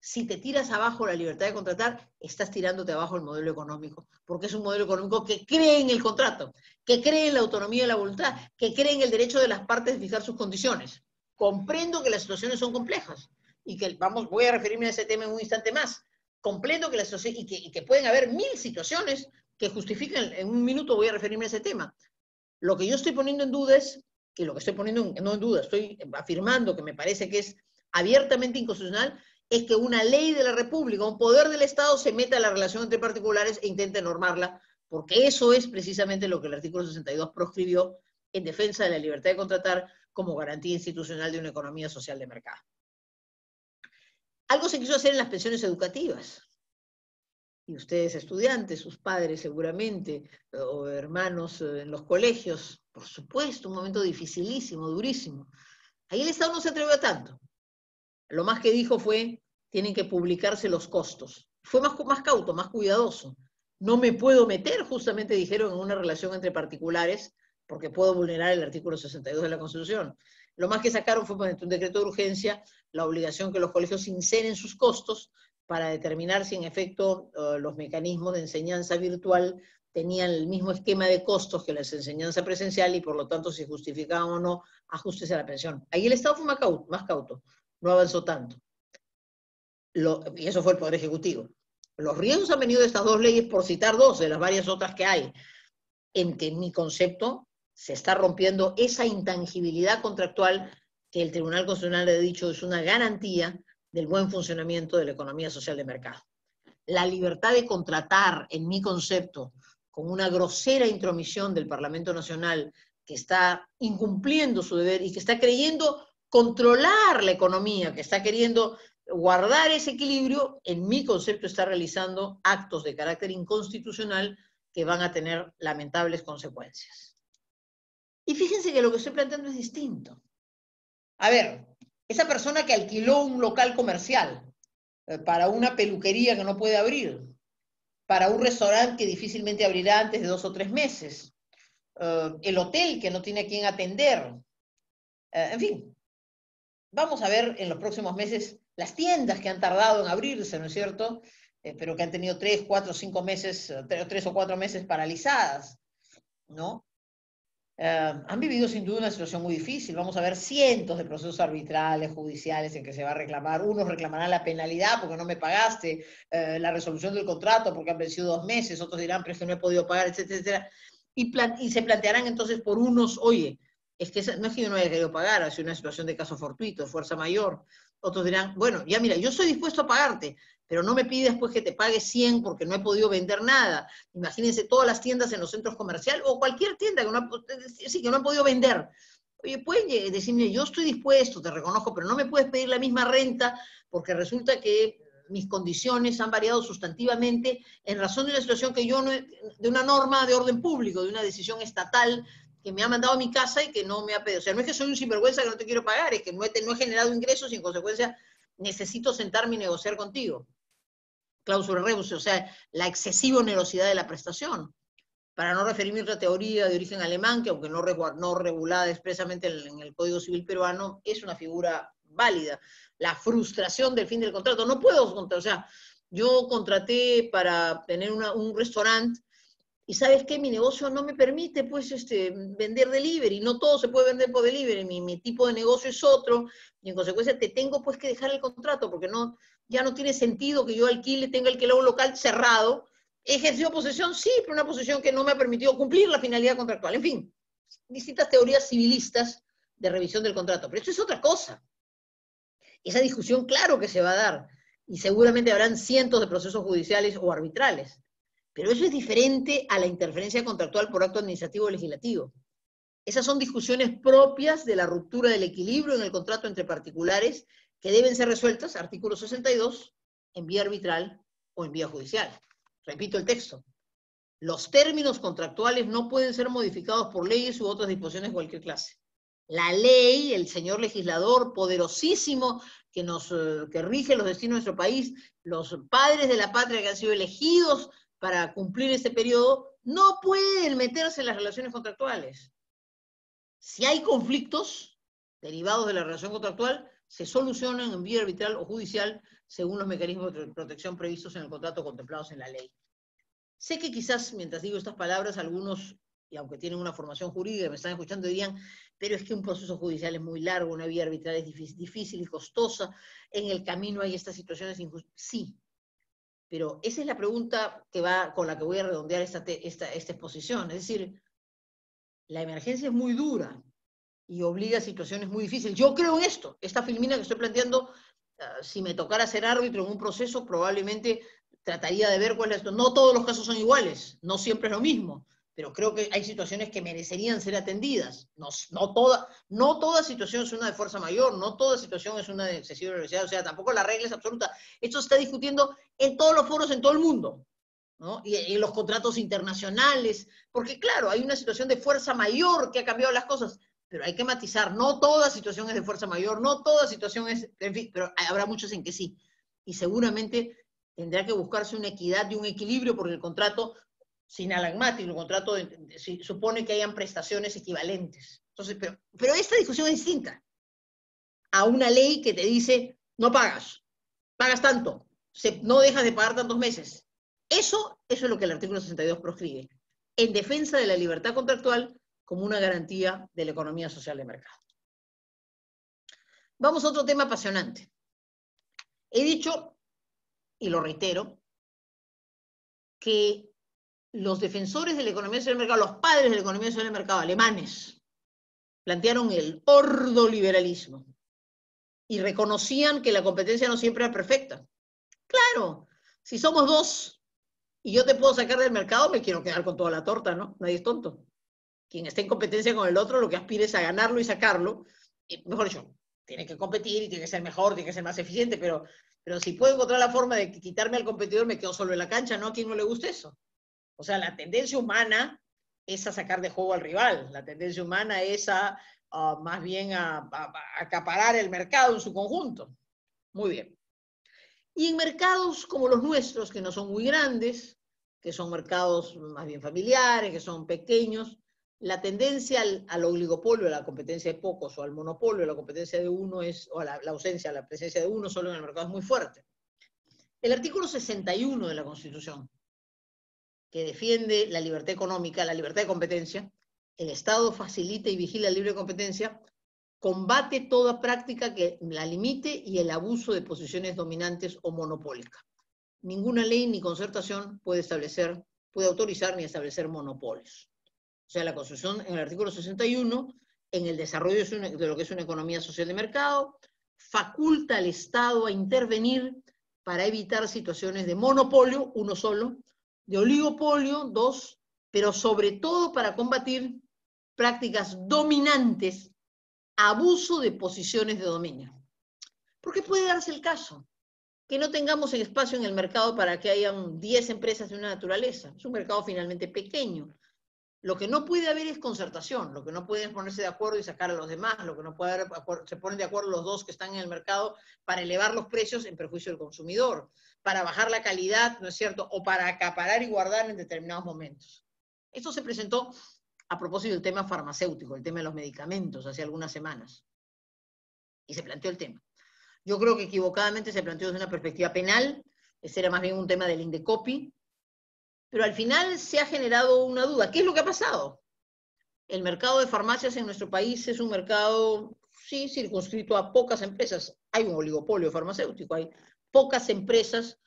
[SPEAKER 2] Si te tiras abajo la libertad de contratar, estás tirándote abajo el modelo económico, porque es un modelo económico que cree en el contrato, que cree en la autonomía de la voluntad, que cree en el derecho de las partes de fijar sus condiciones. Comprendo que las situaciones son complejas y que, vamos, voy a referirme a ese tema en un instante más. Comprendo que las situaciones, y que pueden haber 1000 situaciones que justifiquen, en un minuto voy a referirme a ese tema. Lo que yo estoy poniendo en duda es, que lo que estoy poniendo, no en duda, estoy afirmando que me parece que es abiertamente inconstitucional, es que una ley de la República, un poder del Estado, se meta en la relación entre particulares e intente normarla, porque eso es precisamente lo que el artículo 62 proscribió en defensa de la libertad de contratar como garantía institucional de una economía social de mercado. Algo se quiso hacer en las pensiones educativas. Y ustedes estudiantes, sus padres seguramente, o hermanos en los colegios, por supuesto, un momento dificilísimo, durísimo. Ahí el Estado no se atrevió a tanto. Lo más que dijo fue, tienen que publicarse los costos. Fue más cauto, más cuidadoso. No me puedo meter, justamente dijeron, en una relación entre particulares, porque puedo vulnerar el artículo 62 de la Constitución. Lo más que sacaron fue, mediante un decreto de urgencia, la obligación que los colegios inseren sus costos para determinar si en efecto los mecanismos de enseñanza virtual tenían el mismo esquema de costos que la enseñanza presencial y por lo tanto si justificaban o no ajustes a la pensión. Ahí el Estado fue más cauto, no avanzó tanto. Y eso fue el Poder Ejecutivo. Los riesgos han venido de estas dos leyes, por citar dos de las varias otras que hay, en que en mi concepto se está rompiendo esa intangibilidad contractual que el Tribunal Constitucional ha dicho es una garantía del buen funcionamiento de la economía social de mercado. La libertad de contratar, en mi concepto, con una grosera intromisión del Parlamento Nacional que está incumpliendo su deber y que está creyendo controlar la economía, que está queriendo guardar ese equilibrio, en mi concepto está realizando actos de carácter inconstitucional que van a tener lamentables consecuencias. Y fíjense que lo que estoy planteando es distinto. A ver, esa persona que alquiló un local comercial para una peluquería que no puede abrir, para un restaurante que difícilmente abrirá antes de 2 o 3 meses, el hotel que no tiene a quién atender, en fin, vamos a ver en los próximos meses las tiendas que han tardado en abrirse, ¿no es cierto? Pero que han tenido 3, 4, 5 meses, 3 o 4 meses paralizadas, ¿no? Han vivido sin duda una situación muy difícil. Vamos a ver cientos de procesos arbitrales, judiciales en que se va a reclamar. Unos reclamarán la penalidad porque no me pagaste, la resolución del contrato porque han vencido 2 meses, otros dirán, pero es que no he podido pagar, etcétera, etcétera. Y se plantearán entonces por unos, oye, es que no es que yo no haya querido pagar, ha sido una situación de caso fortuito, de fuerza mayor. Otros dirán, bueno, ya mira, yo estoy dispuesto a pagarte, pero no me pides después que te pague 100 porque no he podido vender nada. Imagínense todas las tiendas en los centros comerciales o cualquier tienda que no han podido vender. Oye, pueden decirme, yo estoy dispuesto, te reconozco, pero no me puedes pedir la misma renta porque resulta que mis condiciones han variado sustantivamente en razón de una situación que yo no, de una norma de orden público, de una decisión estatal que me ha mandado a mi casa y que no me ha pedido. O sea, no es que soy un sinvergüenza que no te quiero pagar, es que no he generado ingresos y en consecuencia necesito sentarme y negociar contigo. Cláusula rebus, o sea, la excesiva onerosidad de la prestación. Para no referirme a otra teoría de origen alemán, que aunque no regulada expresamente en el Código Civil peruano, es una figura válida. La frustración del fin del contrato. No puedo contratar, o sea, yo contraté para tener un restaurante y ¿sabes qué? Mi negocio no me permite, pues, vender delivery, no todo se puede vender por delivery, mi tipo de negocio es otro, y en consecuencia te tengo, pues, que dejar el contrato, porque ya no tiene sentido que yo tenga alquilado un local cerrado. He ejercido posesión, sí, pero una posesión que no me ha permitido cumplir la finalidad contractual. En fin, distintas teorías civilistas de revisión del contrato, pero esto es otra cosa. Esa discusión, claro que se va a dar, y seguramente habrán cientos de procesos judiciales o arbitrales, pero eso es diferente a la interferencia contractual por acto administrativo o legislativo. Esas son discusiones propias de la ruptura del equilibrio en el contrato entre particulares que deben ser resueltas, artículo 62, en vía arbitral o en vía judicial. Repito el texto. Los términos contractuales no pueden ser modificados por leyes u otras disposiciones de cualquier clase. La ley, el señor legislador poderosísimo que rige los destinos de nuestro país, los padres de la patria que han sido elegidos para cumplir este periodo, no pueden meterse en las relaciones contractuales. Si hay conflictos derivados de la relación contractual, se solucionan en vía arbitral o judicial según los mecanismos de protección previstos en el contrato contemplados en la ley. Sé que quizás, mientras digo estas palabras, algunos, y aunque tienen una formación jurídica, me están escuchando, dirían, pero es que un proceso judicial es muy largo, una vía arbitral es difícil y costosa, en el camino hay estas situaciones injustas. Sí, pero esa es la pregunta con la que voy a redondear esta exposición. Es decir, la emergencia es muy dura y obliga a situaciones muy difíciles. Yo creo en esto. Esta filmina que estoy planteando, si me tocara ser árbitro en un proceso, probablemente trataría de ver cuál es esto. No todos los casos son iguales, no siempre es lo mismo, pero creo que hay situaciones que merecerían ser atendidas. No toda situación es una de fuerza mayor, no toda situación es una de excesiva velocidad, o sea, tampoco la regla es absoluta. Esto se está discutiendo en todos los foros, en todo el mundo, ¿no? Y en los contratos internacionales, porque claro, hay una situación de fuerza mayor que ha cambiado las cosas, pero hay que matizar, no toda situación es de fuerza mayor, no toda situación es, en fin, pero habrá muchos en que sí. Y seguramente tendrá que buscarse una equidad y un equilibrio porque el contrato sinalagmático, el contrato supone que hayan prestaciones equivalentes. Entonces, pero esta discusión es distinta a una ley que te dice, no pagas tanto, no dejas de pagar tantos meses. Eso es lo que el artículo 62 proscribe, en defensa de la libertad contractual como una garantía de la economía social de mercado. Vamos a otro tema apasionante. He dicho, y lo reitero, que los defensores de la economía social del mercado, los padres de la economía social del mercado, alemanes, plantearon el ordoliberalismo y reconocían que la competencia no siempre era perfecta. Claro, si somos dos y yo te puedo sacar del mercado, me quiero quedar con toda la torta, ¿no? Nadie es tonto. Quien esté en competencia con el otro, lo que aspira es a ganarlo y sacarlo. Mejor dicho, tiene que competir y tiene que ser mejor, tiene que ser más eficiente, pero si puedo encontrar la forma de quitarme al competidor, me quedo solo en la cancha, ¿no? ¿A quién no le gusta eso? O sea, la tendencia humana es a sacar de juego al rival. La tendencia humana es más bien a acaparar el mercado en su conjunto. Muy bien. Y en mercados como los nuestros, que no son muy grandes, que son mercados más bien familiares, que son pequeños, la tendencia al oligopolio, a la competencia de pocos, o al monopolio, a la competencia de uno, o a la ausencia, a la presencia de uno solo en el mercado es muy fuerte. El artículo 61 de la Constitución, que defiende la libertad económica, la libertad de competencia, el Estado facilita y vigila la libre competencia, combate toda práctica que la limite y el abuso de posiciones dominantes o monopólicas. Ninguna ley ni concertación puede autorizar ni establecer monopolios. O sea, la Constitución en el artículo 61, en el desarrollo de lo que es una economía social de mercado, faculta al Estado a intervenir para evitar situaciones de monopolio, uno solo, de oligopolio, dos, pero sobre todo para combatir prácticas dominantes, abuso de posiciones de dominio. Porque puede darse el caso que no tengamos el espacio en el mercado para que hayan 10 empresas de una naturaleza. Es un mercado finalmente pequeño. Lo que no puede haber es concertación, lo que no pueden es ponerse de acuerdo y sacar a los demás, lo que no puede haber, se ponen de acuerdo los dos que están en el mercado para elevar los precios en perjuicio del consumidor, para bajar la calidad, ¿no es cierto?, o para acaparar y guardar en determinados momentos. Esto se presentó a propósito del tema farmacéutico, el tema de los medicamentos, hace algunas semanas. Y se planteó el tema. Yo creo que equivocadamente se planteó desde una perspectiva penal, ese era más bien un tema del Indecopi, Pero al final se ha generado una duda. ¿Qué es lo que ha pasado? El mercado de farmacias en nuestro país es un mercado, sí, circunscrito a pocas empresas. Hay un oligopolio farmacéutico, hay pocas empresas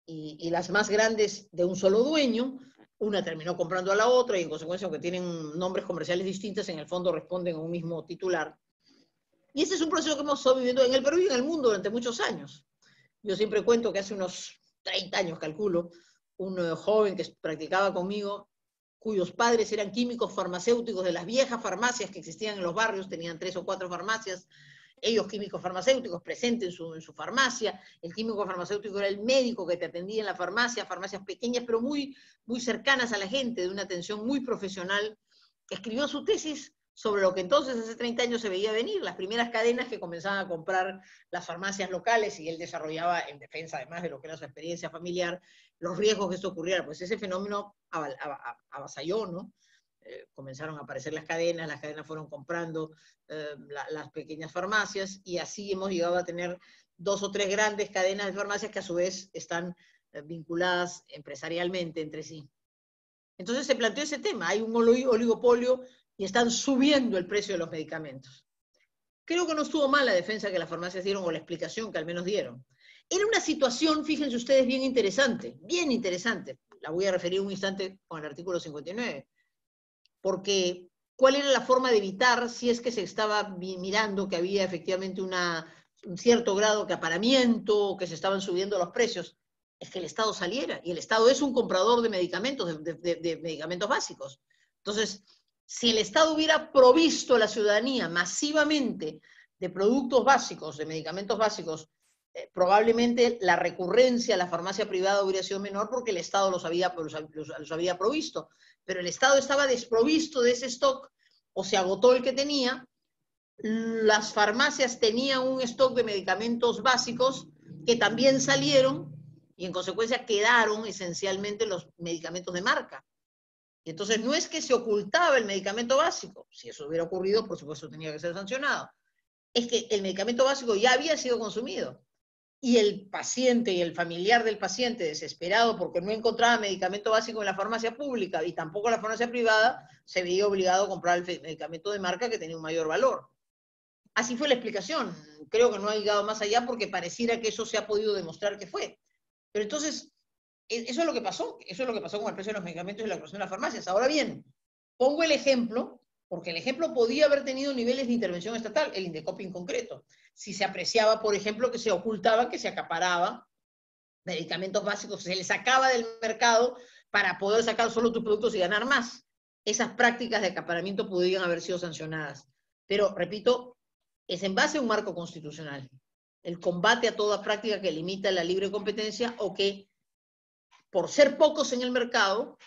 [SPEAKER 2] y las más grandes de un solo dueño. Una terminó comprando a la otra y en consecuencia, aunque tienen nombres comerciales distintos, en el fondo responden a un mismo titular. Y ese es un proceso que hemos estado viviendo en el Perú y en el mundo durante muchos años. Yo siempre cuento que hace unos 30 años, calculo, un joven que practicaba conmigo, cuyos padres eran químicos farmacéuticos de las viejas farmacias que existían en los barrios, tenían 3 o 4 farmacias, ellos químicos farmacéuticos presentes en su farmacia, el químico farmacéutico era el médico que te atendía en la farmacia, farmacias pequeñas pero muy, muy cercanas a la gente, de una atención muy profesional, escribió su tesis sobre lo que entonces hace 30 años se veía venir, las primeras cadenas que comenzaban a comprar las farmacias locales, y él desarrollaba en defensa, además de lo que era su experiencia familiar, los riesgos que esto ocurriera. Pues ese fenómeno avasalló, ¿no? Comenzaron a aparecer las cadenas fueron comprando las pequeñas farmacias, y así hemos llegado a tener 2 o 3 grandes cadenas de farmacias que a su vez están vinculadas empresarialmente entre sí. Entonces se planteó ese tema, hay un oligopolio y están subiendo el precio de los medicamentos. Creo que no estuvo mal la defensa que las farmacias dieron, o la explicación que al menos dieron. Era una situación, fíjense ustedes, bien interesante, la voy a referir un instante con el artículo 59, porque ¿cuál era la forma de evitar, si es que se estaba mirando que había efectivamente un cierto grado de acaparamiento, que se estaban subiendo los precios? Es que el Estado saliera, y el Estado es un comprador de medicamentos, de medicamentos básicos. Entonces, si el Estado hubiera provisto a la ciudadanía masivamente de productos básicos, de medicamentos básicos, probablemente la recurrencia a la farmacia privada hubiera sido menor porque el Estado los había provisto. Pero el Estado estaba desprovisto de ese stock, o se agotó el que tenía. Las farmacias tenían un stock de medicamentos básicos que también salieron, y en consecuencia quedaron esencialmente los medicamentos de marca. Y entonces no es que se ocultaba el medicamento básico, si eso hubiera ocurrido, por supuesto tenía que ser sancionado, es que el medicamento básico ya había sido consumido, y el paciente y el familiar del paciente, desesperado porque no encontraba medicamento básico en la farmacia pública y tampoco en la farmacia privada, se veía obligado a comprar el medicamento de marca que tenía un mayor valor. Así fue la explicación. Creo que no ha llegado más allá porque pareciera que eso se ha podido demostrar que fue. Pero entonces, eso es lo que pasó. Eso es lo que pasó con el precio de los medicamentos y la creación de las farmacias. Ahora bien, pongo el ejemplo, porque el ejemplo podía haber tenido niveles de intervención estatal, el Indecopi en concreto. Si se apreciaba, por ejemplo, que se ocultaba, que se acaparaba medicamentos básicos, se les sacaba del mercado para poder sacar solo tus productos y ganar más. Esas prácticas de acaparamiento podrían haber sido sancionadas. Pero, repito, es en base a un marco constitucional. El combate a toda práctica que limita la libre competencia o que, por ser pocos en el mercado,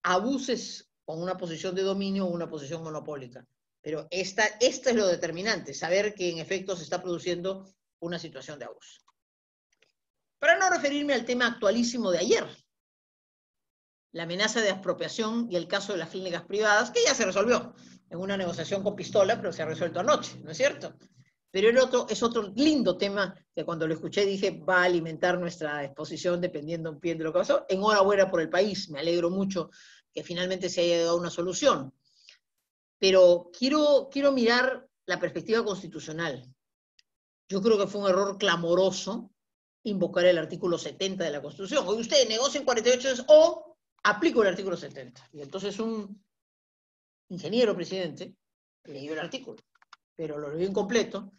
[SPEAKER 2] abuses con una posición de dominio o una posición monopólica. Pero esta es lo determinante, saber que en efecto se está produciendo una situación de abuso. Para no referirme al tema actualísimo de ayer, la amenaza de expropiación y el caso de las clínicas privadas, que ya se resolvió en una negociación con pistola, pero se ha resuelto anoche, ¿no es cierto? Pero es otro lindo tema que cuando lo escuché dije, va a alimentar nuestra exposición dependiendo un pie de lo que pasó. Enhorabuena por el país, me alegro mucho que finalmente se haya llegado a una solución. Pero quiero mirar la perspectiva constitucional. Yo creo que fue un error clamoroso invocar el artículo 70 de la Constitución. Hoy ustedes negocian 48 horas o aplico el artículo 70. Y entonces un ingeniero presidente leyó el artículo, pero lo leyó incompleto,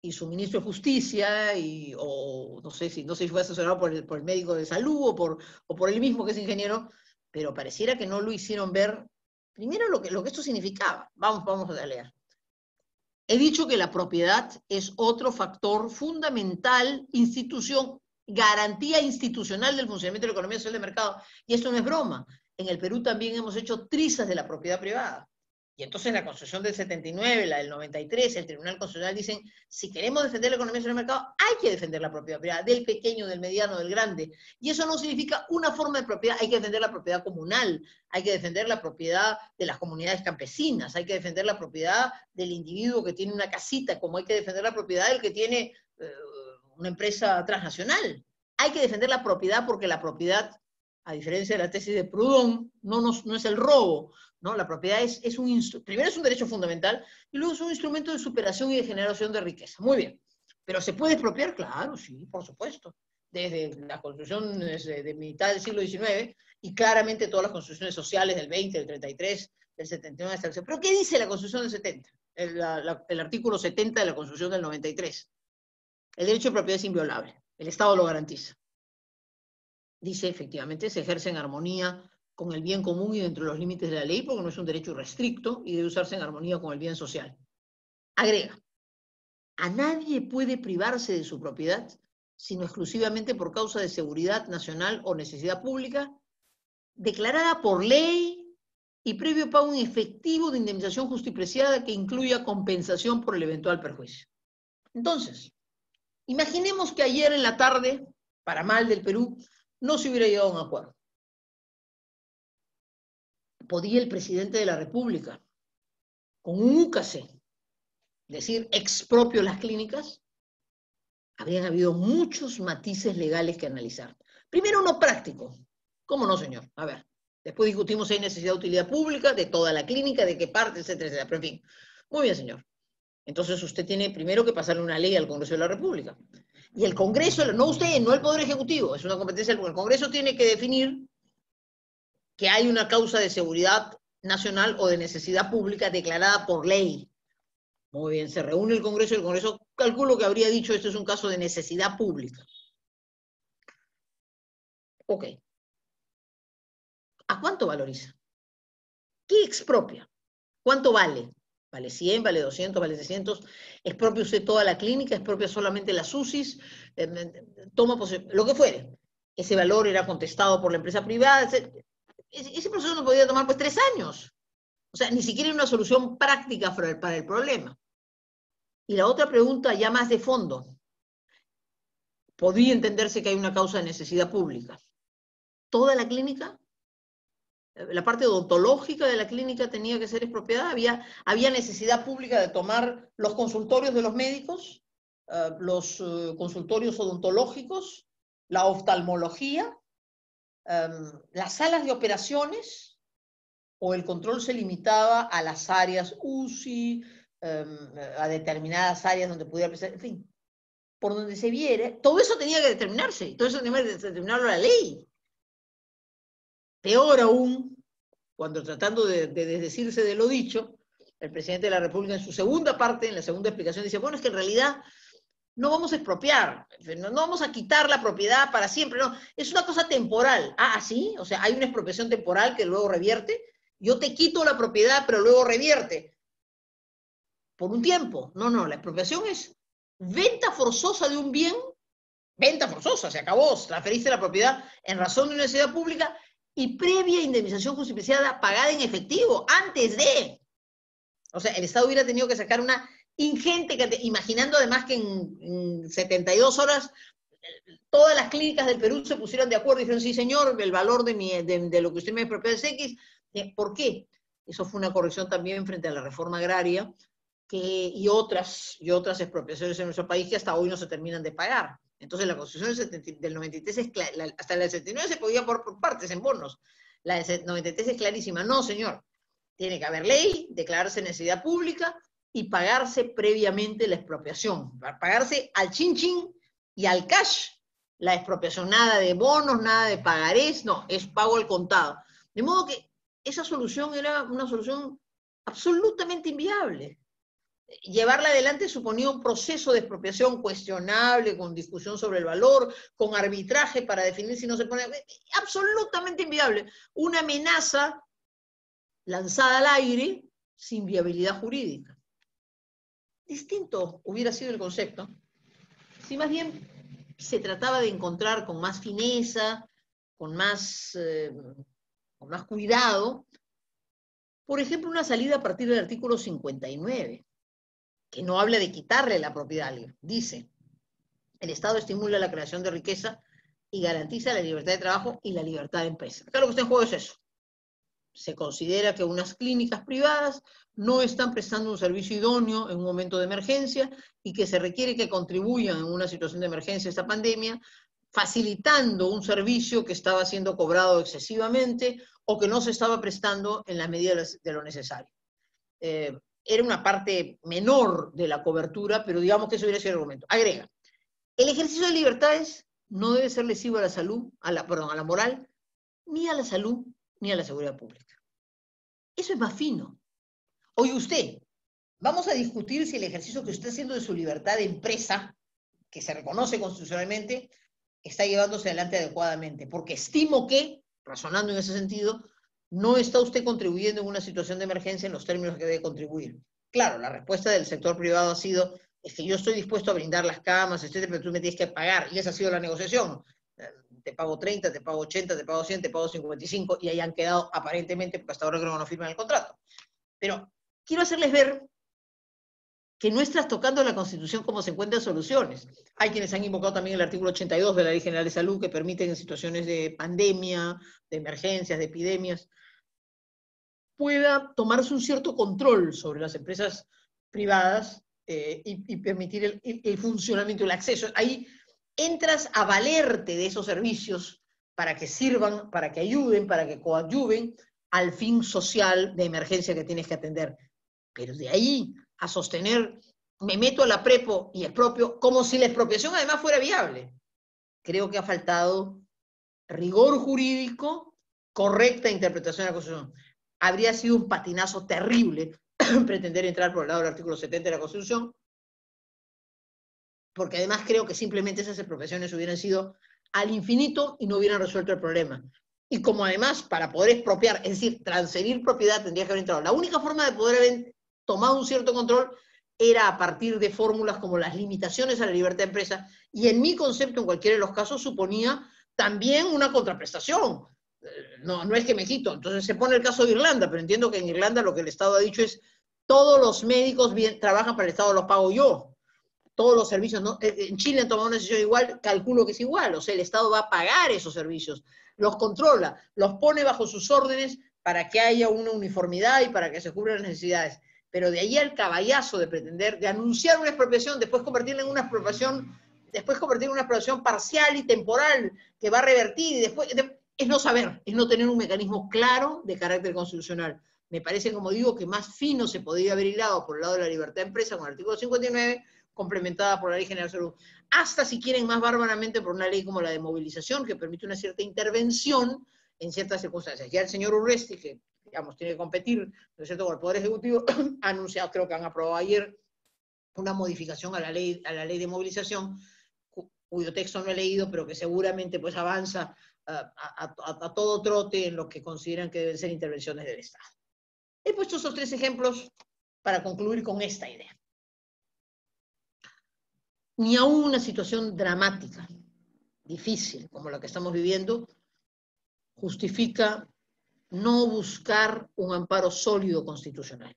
[SPEAKER 2] y su ministro de Justicia, o no sé si fue asesorado por el médico de salud o por él mismo, que es ingeniero, pero pareciera que no lo hicieron ver, primero lo que esto significaba. Vamos a leer. He dicho que la propiedad es otro factor fundamental, garantía institucional del funcionamiento de la economía social de mercado. Y esto no es broma. En el Perú también hemos hecho trizas de la propiedad privada. Y entonces la Constitución del 79, la del 93, el Tribunal Constitucional dicen, si queremos defender la economía social de mercado, hay que defender la propiedad privada, del pequeño, del mediano, del grande. Y eso no significa una forma de propiedad, hay que defender la propiedad comunal, hay que defender la propiedad de las comunidades campesinas, hay que defender la propiedad del individuo que tiene una casita, como hay que defender la propiedad del que tiene una empresa transnacional. Hay que defender la propiedad porque la propiedad a diferencia de la tesis de Proudhon, no es el robo, ¿no? La propiedad primero es un derecho fundamental y luego es un instrumento de superación y de generación de riqueza. Muy bien. ¿Pero se puede expropiar? Claro, sí, por supuesto. Desde las constituciones de mitad del siglo XIX y claramente todas las constituciones sociales del 20, del 33, del 79 hasta el... ¿Pero qué dice la constitución del 70? El artículo 70 de la constitución del 93. El derecho de propiedad es inviolable. El Estado lo garantiza. Dice, efectivamente, se ejerce en armonía con el bien común y dentro de los límites de la ley, porque no es un derecho irrestricto y debe usarse en armonía con el bien social. Agrega, a nadie puede privarse de su propiedad, sino exclusivamente por causa de seguridad nacional o necesidad pública, declarada por ley y previo pago en efectivo de indemnización justipreciada que incluya compensación por el eventual perjuicio. Entonces, imaginemos que ayer en la tarde, para mal del Perú, no se hubiera llegado a un acuerdo. Podía el presidente de la República, con un úcase, decir expropio las clínicas. Habrían habido muchos matices legales que analizar. Primero, uno práctico. ¿Cómo no, señor? A ver, después discutimos si hay necesidad de utilidad pública, de toda la clínica, de qué parte, etcétera, etcétera. Pero en fin, muy bien, señor. Entonces usted tiene primero que pasarle una ley al Congreso de la República. Y el Congreso, no usted, no el Poder Ejecutivo, es una competencia del Congreso, tiene que definir que hay una causa de seguridad nacional o de necesidad pública declarada por ley. Muy bien, se reúne el Congreso y el Congreso calculo que habría dicho esto es un caso de necesidad pública. Ok. ¿A cuánto valoriza? ¿Qué expropia? ¿Cuánto vale? ¿Vale 100, vale 200, vale 600? ¿Expropia usted toda la clínica? ¿Expropia solamente las UCIs? Toma lo que fuere. Ese valor era contestado por la empresa privada. Ese proceso no podía tomar pues 3 años. O sea, ni siquiera una solución práctica para el problema. Y la otra pregunta ya más de fondo. Podría entenderse que hay una causa de necesidad pública. ¿Toda la clínica? La parte odontológica de la clínica tenía que ser expropiada, había necesidad pública de tomar los consultorios de los médicos, los consultorios odontológicos, la oftalmología, las salas de operaciones, o el control se limitaba a las áreas UCI, a determinadas áreas donde pudiera empezar, en fin, por donde se viera, todo eso tenía que determinarse, todo eso tenía que determinarlo la ley. Peor aún, cuando tratando de desdecirse de lo dicho, el presidente de la República en su segunda parte, en la segunda explicación, dice, bueno, es que en realidad no vamos a expropiar, no vamos a quitar la propiedad para siempre, no, es una cosa temporal. Ah, ¿sí? O sea, hay una expropiación temporal que luego revierte. Yo te quito la propiedad, pero luego revierte. Por un tiempo. No, la expropiación es venta forzosa de un bien, venta forzosa, se acabó, transferiste la propiedad en razón de una necesidad pública, y previa indemnización justipreciada pagada en efectivo, antes de. O sea, el Estado hubiera tenido que sacar una ingente cantidad, imaginando además que en 72 horas todas las clínicas del Perú se pusieron de acuerdo y dijeron, sí señor, el valor de lo que usted me expropió es X. ¿Por qué? Eso fue una corrección también frente a la reforma agraria y otras expropiaciones en nuestro país que hasta hoy no se terminan de pagar. Entonces la Constitución del 93, hasta la del 79 se podía por partes, en bonos. La del 93 es clarísima. No, señor. Tiene que haber ley, declararse necesidad pública y pagarse previamente la expropiación. Pagarse al chin chin y al cash la expropiación. Nada de bonos, nada de pagarés, no, es pago al contado. De modo que esa solución era una solución absolutamente inviable. Llevarla adelante suponía un proceso de expropiación cuestionable, con discusión sobre el valor, con arbitraje para definir si no se pone... Absolutamente inviable. Una amenaza lanzada al aire sin viabilidad jurídica. Distinto hubiera sido el concepto si más bien se trataba de encontrar con más fineza, con más cuidado, por ejemplo, una salida a partir del artículo 59, que no habla de quitarle la propiedad a alguien. Dice, el Estado estimula la creación de riqueza y garantiza la libertad de trabajo y la libertad de empresa. Acá lo que está en juego es eso. Se considera que unas clínicas privadas no están prestando un servicio idóneo en un momento de emergencia y que se requiere que contribuyan en una situación de emergencia a esta pandemia facilitando un servicio que estaba siendo cobrado excesivamente o que no se estaba prestando en la medida de lo necesario. Era una parte menor de la cobertura, pero digamos que eso hubiera sido el argumento. Agrega, el ejercicio de libertades no debe ser lesivo a la salud, a la moral, ni a la salud, ni a la seguridad pública. Eso es más fino. Oye usted, vamos a discutir si el ejercicio que usted está haciendo de su libertad de empresa, que se reconoce constitucionalmente, está llevándose adelante adecuadamente, porque estimo que, razonando en ese sentido, no está usted contribuyendo en una situación de emergencia en los términos que debe contribuir. Claro, la respuesta del sector privado ha sido, es que yo estoy dispuesto a brindar las camas, etcétera, pero tú me tienes que pagar, y esa ha sido la negociación. Te pago 30, te pago 80, te pago 100, te pago 55, y ahí han quedado aparentemente, porque hasta ahora creo que no firman el contrato. Pero quiero hacerles ver que no estás tocando la Constitución como se encuentran soluciones. Hay quienes han invocado también el artículo 82 de la Ley General de Salud, que permite en situaciones de pandemia, de emergencias, de epidemias, pueda tomarse un cierto control sobre las empresas privadas y permitir el funcionamiento, el acceso. Ahí entras a valerte de esos servicios para que sirvan, para que ayuden, para que coadyuven al fin social de emergencia que tienes que atender. Pero de ahí a sostener, me meto a la prepo y expropio, como si la expropiación además fuera viable. Creo que ha faltado rigor jurídico, correcta interpretación de la Constitución. Habría sido un patinazo terrible pretender entrar por el lado del artículo 70 de la Constitución, porque además creo que simplemente esas expropiaciones hubieran sido al infinito y no hubieran resuelto el problema. Y como además, para poder expropiar, es decir, transferir propiedad, tendría que haber entrado. La única forma de poder haber tomado un cierto control era a partir de fórmulas como las limitaciones a la libertad de empresa, y en mi concepto, en cualquiera de los casos, suponía también una contraprestación. No es que me quito. Entonces se pone el caso de Irlanda, pero entiendo que en Irlanda lo que el Estado ha dicho es, todos los médicos trabajan para el Estado, los pago yo. Todos los servicios, ¿no? En Chile han tomado una decisión igual, calculo que es igual, o sea, el Estado va a pagar esos servicios, los controla, los pone bajo sus órdenes para que haya una uniformidad y para que se cubran las necesidades. Pero de ahí al caballazo de pretender, de anunciar una expropiación, después convertirla en una expropiación, parcial y temporal que va a revertir, y después, es no saber, es no tener un mecanismo claro de carácter constitucional. Me parece, como digo, que más fino se podría haber hilado por el lado de la libertad de empresa con el artículo 59, complementada por la Ley General de Salud, hasta si quieren más bárbaramente por una ley como la de movilización, que permite una cierta intervención en ciertas circunstancias. Ya el señor Urresti, que digamos tiene que competir, ¿no es cierto?, con el Poder Ejecutivo, ha anunciado, creo que han aprobado ayer, una modificación a la ley de movilización, cuyo texto no he leído, pero que seguramente pues avanza a todo trote en lo que consideran que deben ser intervenciones del Estado. He puesto esos tres ejemplos para concluir con esta idea. Ni aún una situación dramática, difícil, como la que estamos viviendo, justifica no buscar un amparo sólido constitucional.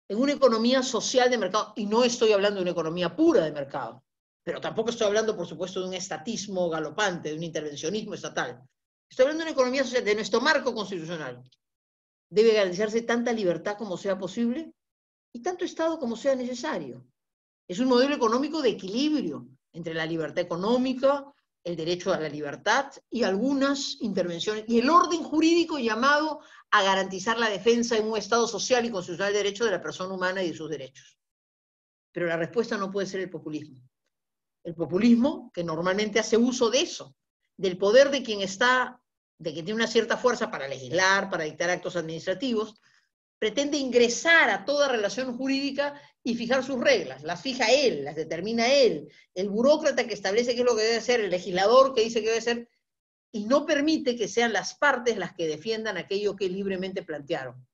[SPEAKER 2] En una economía social de mercado, y no estoy hablando de una economía pura de mercado, pero tampoco estoy hablando, por supuesto, de un estatismo galopante, de un intervencionismo estatal. Estoy hablando de una economía social, de nuestro marco constitucional. Debe garantizarse tanta libertad como sea posible y tanto Estado como sea necesario. Es un modelo económico de equilibrio entre la libertad económica, el derecho a la libertad y algunas intervenciones, y el orden jurídico llamado a garantizar la defensa en un Estado social y constitucional de derecho de la persona humana y de sus derechos. Pero la respuesta no puede ser el populismo. El populismo, que normalmente hace uso de eso, del poder de quien está, de quien tiene una cierta fuerza para legislar, para dictar actos administrativos, pretende ingresar a toda relación jurídica y fijar sus reglas. Las fija él, las determina él, el burócrata que establece qué es lo que debe hacer, el legislador que dice que debe ser, y no permite que sean las partes las que defiendan aquello que libremente plantearon.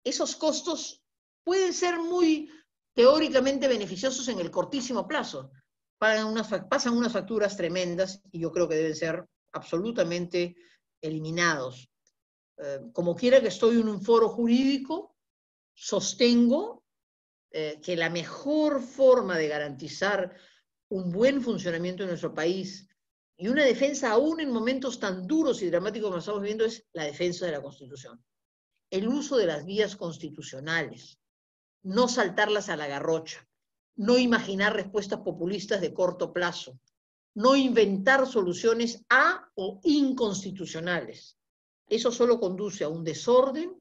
[SPEAKER 2] Esos costos pueden ser muy teóricamente beneficiosos en el cortísimo plazo. Pasan unas facturas tremendas y yo creo que deben ser absolutamente eliminados. Como quiera que estoy en un foro jurídico, sostengo que la mejor forma de garantizar un buen funcionamiento de nuestro país y una defensa aún en momentos tan duros y dramáticos como estamos viviendo es la defensa de la Constitución. El uso de las vías constitucionales, no saltarlas a la garrocha, no imaginar respuestas populistas de corto plazo, no inventar soluciones o inconstitucionales. Eso solo conduce a un desorden,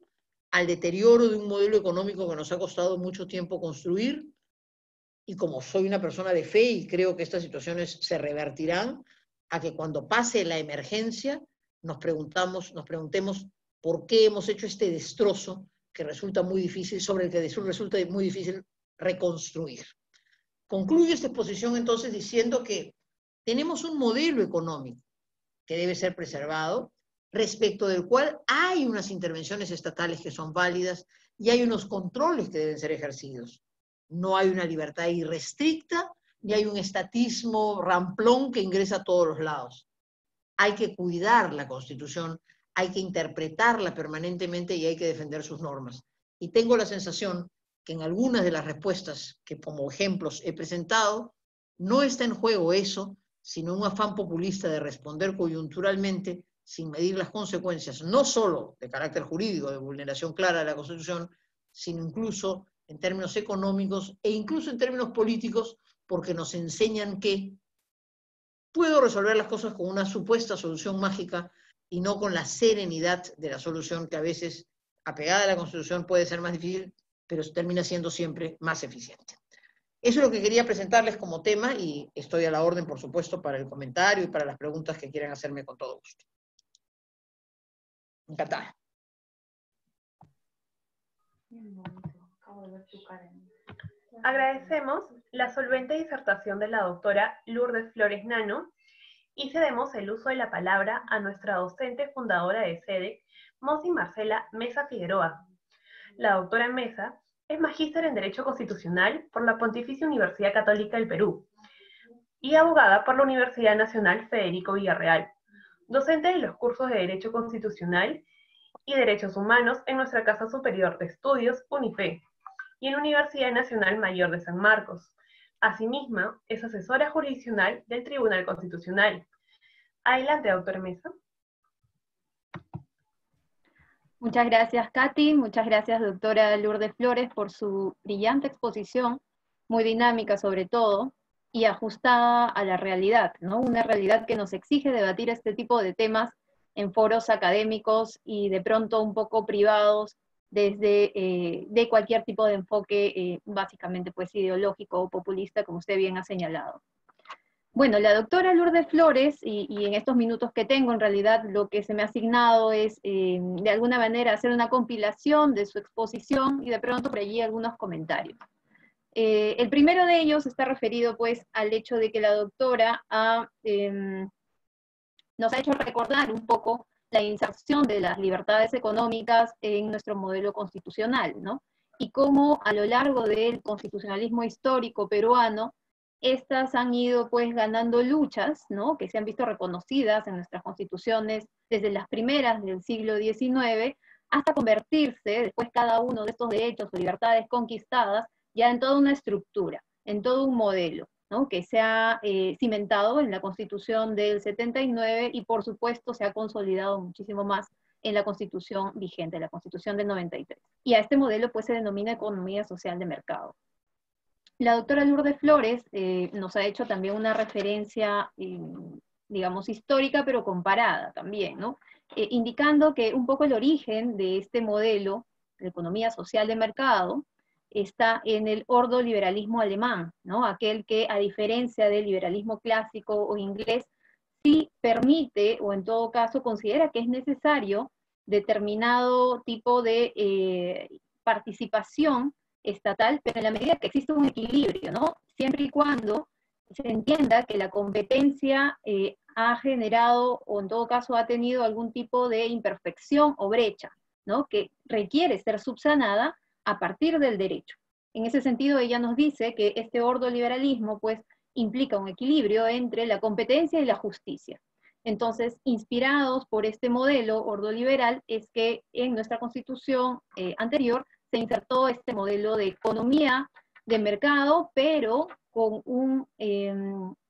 [SPEAKER 2] al deterioro de un modelo económico que nos ha costado mucho tiempo construir, y como soy una persona de fe y creo que estas situaciones se revertirán, a que cuando pase la emergencia nos preguntemos por qué hemos hecho este destrozo que resulta muy difícil, sobre el que resulta muy difícil reconstruir. Concluyo esta exposición entonces diciendo que tenemos un modelo económico que debe ser preservado, respecto del cual hay unas intervenciones estatales que son válidas y hay unos controles que deben ser ejercidos. No hay una libertad irrestricta, ni hay un estatismo ramplón que ingresa a todos los lados. Hay que cuidar la Constitución, hay que interpretarla permanentemente y hay que defender sus normas. Y tengo la sensación que en algunas de las respuestas que como ejemplos he presentado, no está en juego eso, sino un afán populista de responder coyunturalmente sin medir las consecuencias, no solo de carácter jurídico, de vulneración clara de la Constitución, sino incluso en términos económicos e incluso en términos políticos, porque nos enseñan que puedo resolver las cosas con una supuesta solución mágica y no con la serenidad de la solución que a veces, apegada a la Constitución, puede ser más difícil, pero termina siendo siempre más eficiente. Eso es lo que quería presentarles como tema y estoy a la orden, por supuesto, para el comentario y para las preguntas que quieran hacerme con todo gusto. Encantada.
[SPEAKER 1] Agradecemos la solvente disertación de la doctora Lourdes Flores Nano y cedemos el uso de la palabra a nuestra docente fundadora de SEDEC, Monsi Marcela Mesa Figueroa. La doctora Mesa es magíster en Derecho Constitucional por la Pontificia Universidad Católica del Perú y abogada por la Universidad Nacional Federico Villarreal, docente de los cursos de Derecho Constitucional y Derechos Humanos en nuestra Casa Superior de Estudios, UNIFE, y en la Universidad Nacional Mayor de San Marcos. Asimismo, es asesora jurisdiccional del Tribunal Constitucional. Adelante, doctora Mesa.
[SPEAKER 3] Muchas gracias, Katy. Muchas gracias, doctora Lourdes Flores, por su brillante exposición, muy dinámica sobre todo, y ajustada a la realidad, ¿no? Una realidad que nos exige debatir este tipo de temas en foros académicos y de pronto un poco privados desde de cualquier tipo de enfoque, básicamente pues ideológico o populista, como usted bien ha señalado. Bueno, la doctora Lourdes Flores, y en estos minutos que tengo, en realidad lo que se me ha asignado es, de alguna manera, hacer una compilación de su exposición y de pronto por allí algunos comentarios. El primero de ellos está referido, pues, al hecho de que la doctora nos ha hecho recordar un poco la inserción de las libertades económicas en nuestro modelo constitucional, ¿no? Y cómo a lo largo del constitucionalismo histórico peruano, estas han ido pues ganando luchas, ¿no? Que se han visto reconocidas en nuestras constituciones desde las primeras del siglo XIX hasta convertirse, después cada uno de estos derechos o libertades conquistadas, ya en toda una estructura, en todo un modelo, ¿no? Que se ha cimentado en la Constitución del 79 y por supuesto se ha consolidado muchísimo más en la Constitución vigente, la Constitución del 93. Y a este modelo pues se denomina economía social de mercado. La doctora Lourdes Flores nos ha hecho también una referencia, digamos, histórica, pero comparada también, ¿no? Indicando que un poco el origen de este modelo de economía social de mercado está en el ordoliberalismo alemán, ¿no? Aquel que, a diferencia del liberalismo clásico o inglés, sí permite, o en todo caso considera que es necesario determinado tipo de participación estatal, pero en la medida que existe un equilibrio, ¿no? Siempre y cuando se entienda que la competencia ha generado, o en todo caso ha tenido algún tipo de imperfección o brecha, ¿no? Que requiere ser subsanada a partir del derecho. En ese sentido, ella nos dice que este ordoliberalismo, pues, implica un equilibrio entre la competencia y la justicia. Entonces, inspirados por este modelo ordoliberal, es que en nuestra constitución anterior se insertó este modelo de economía de mercado, pero con un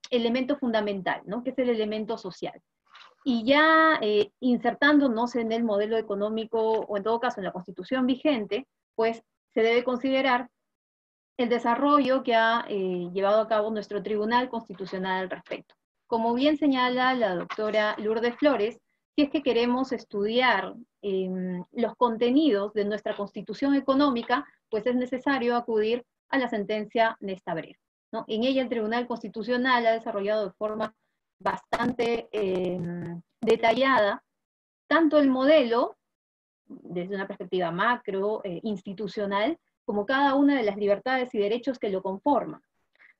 [SPEAKER 3] elemento fundamental, ¿no? Que es el elemento social. Y ya insertándonos en el modelo económico, o en todo caso en la constitución vigente, pues se debe considerar el desarrollo que ha llevado a cabo nuestro Tribunal Constitucional al respecto. como bien señala la doctora Lourdes Flores, si es que queremos estudiar los contenidos de nuestra Constitución económica, pues es necesario acudir a la sentencia Nesta Breve, ¿no? En ella el Tribunal Constitucional ha desarrollado de forma bastante detallada tanto el modelo, desde una perspectiva macro, institucional, como cada una de las libertades y derechos que lo conforman,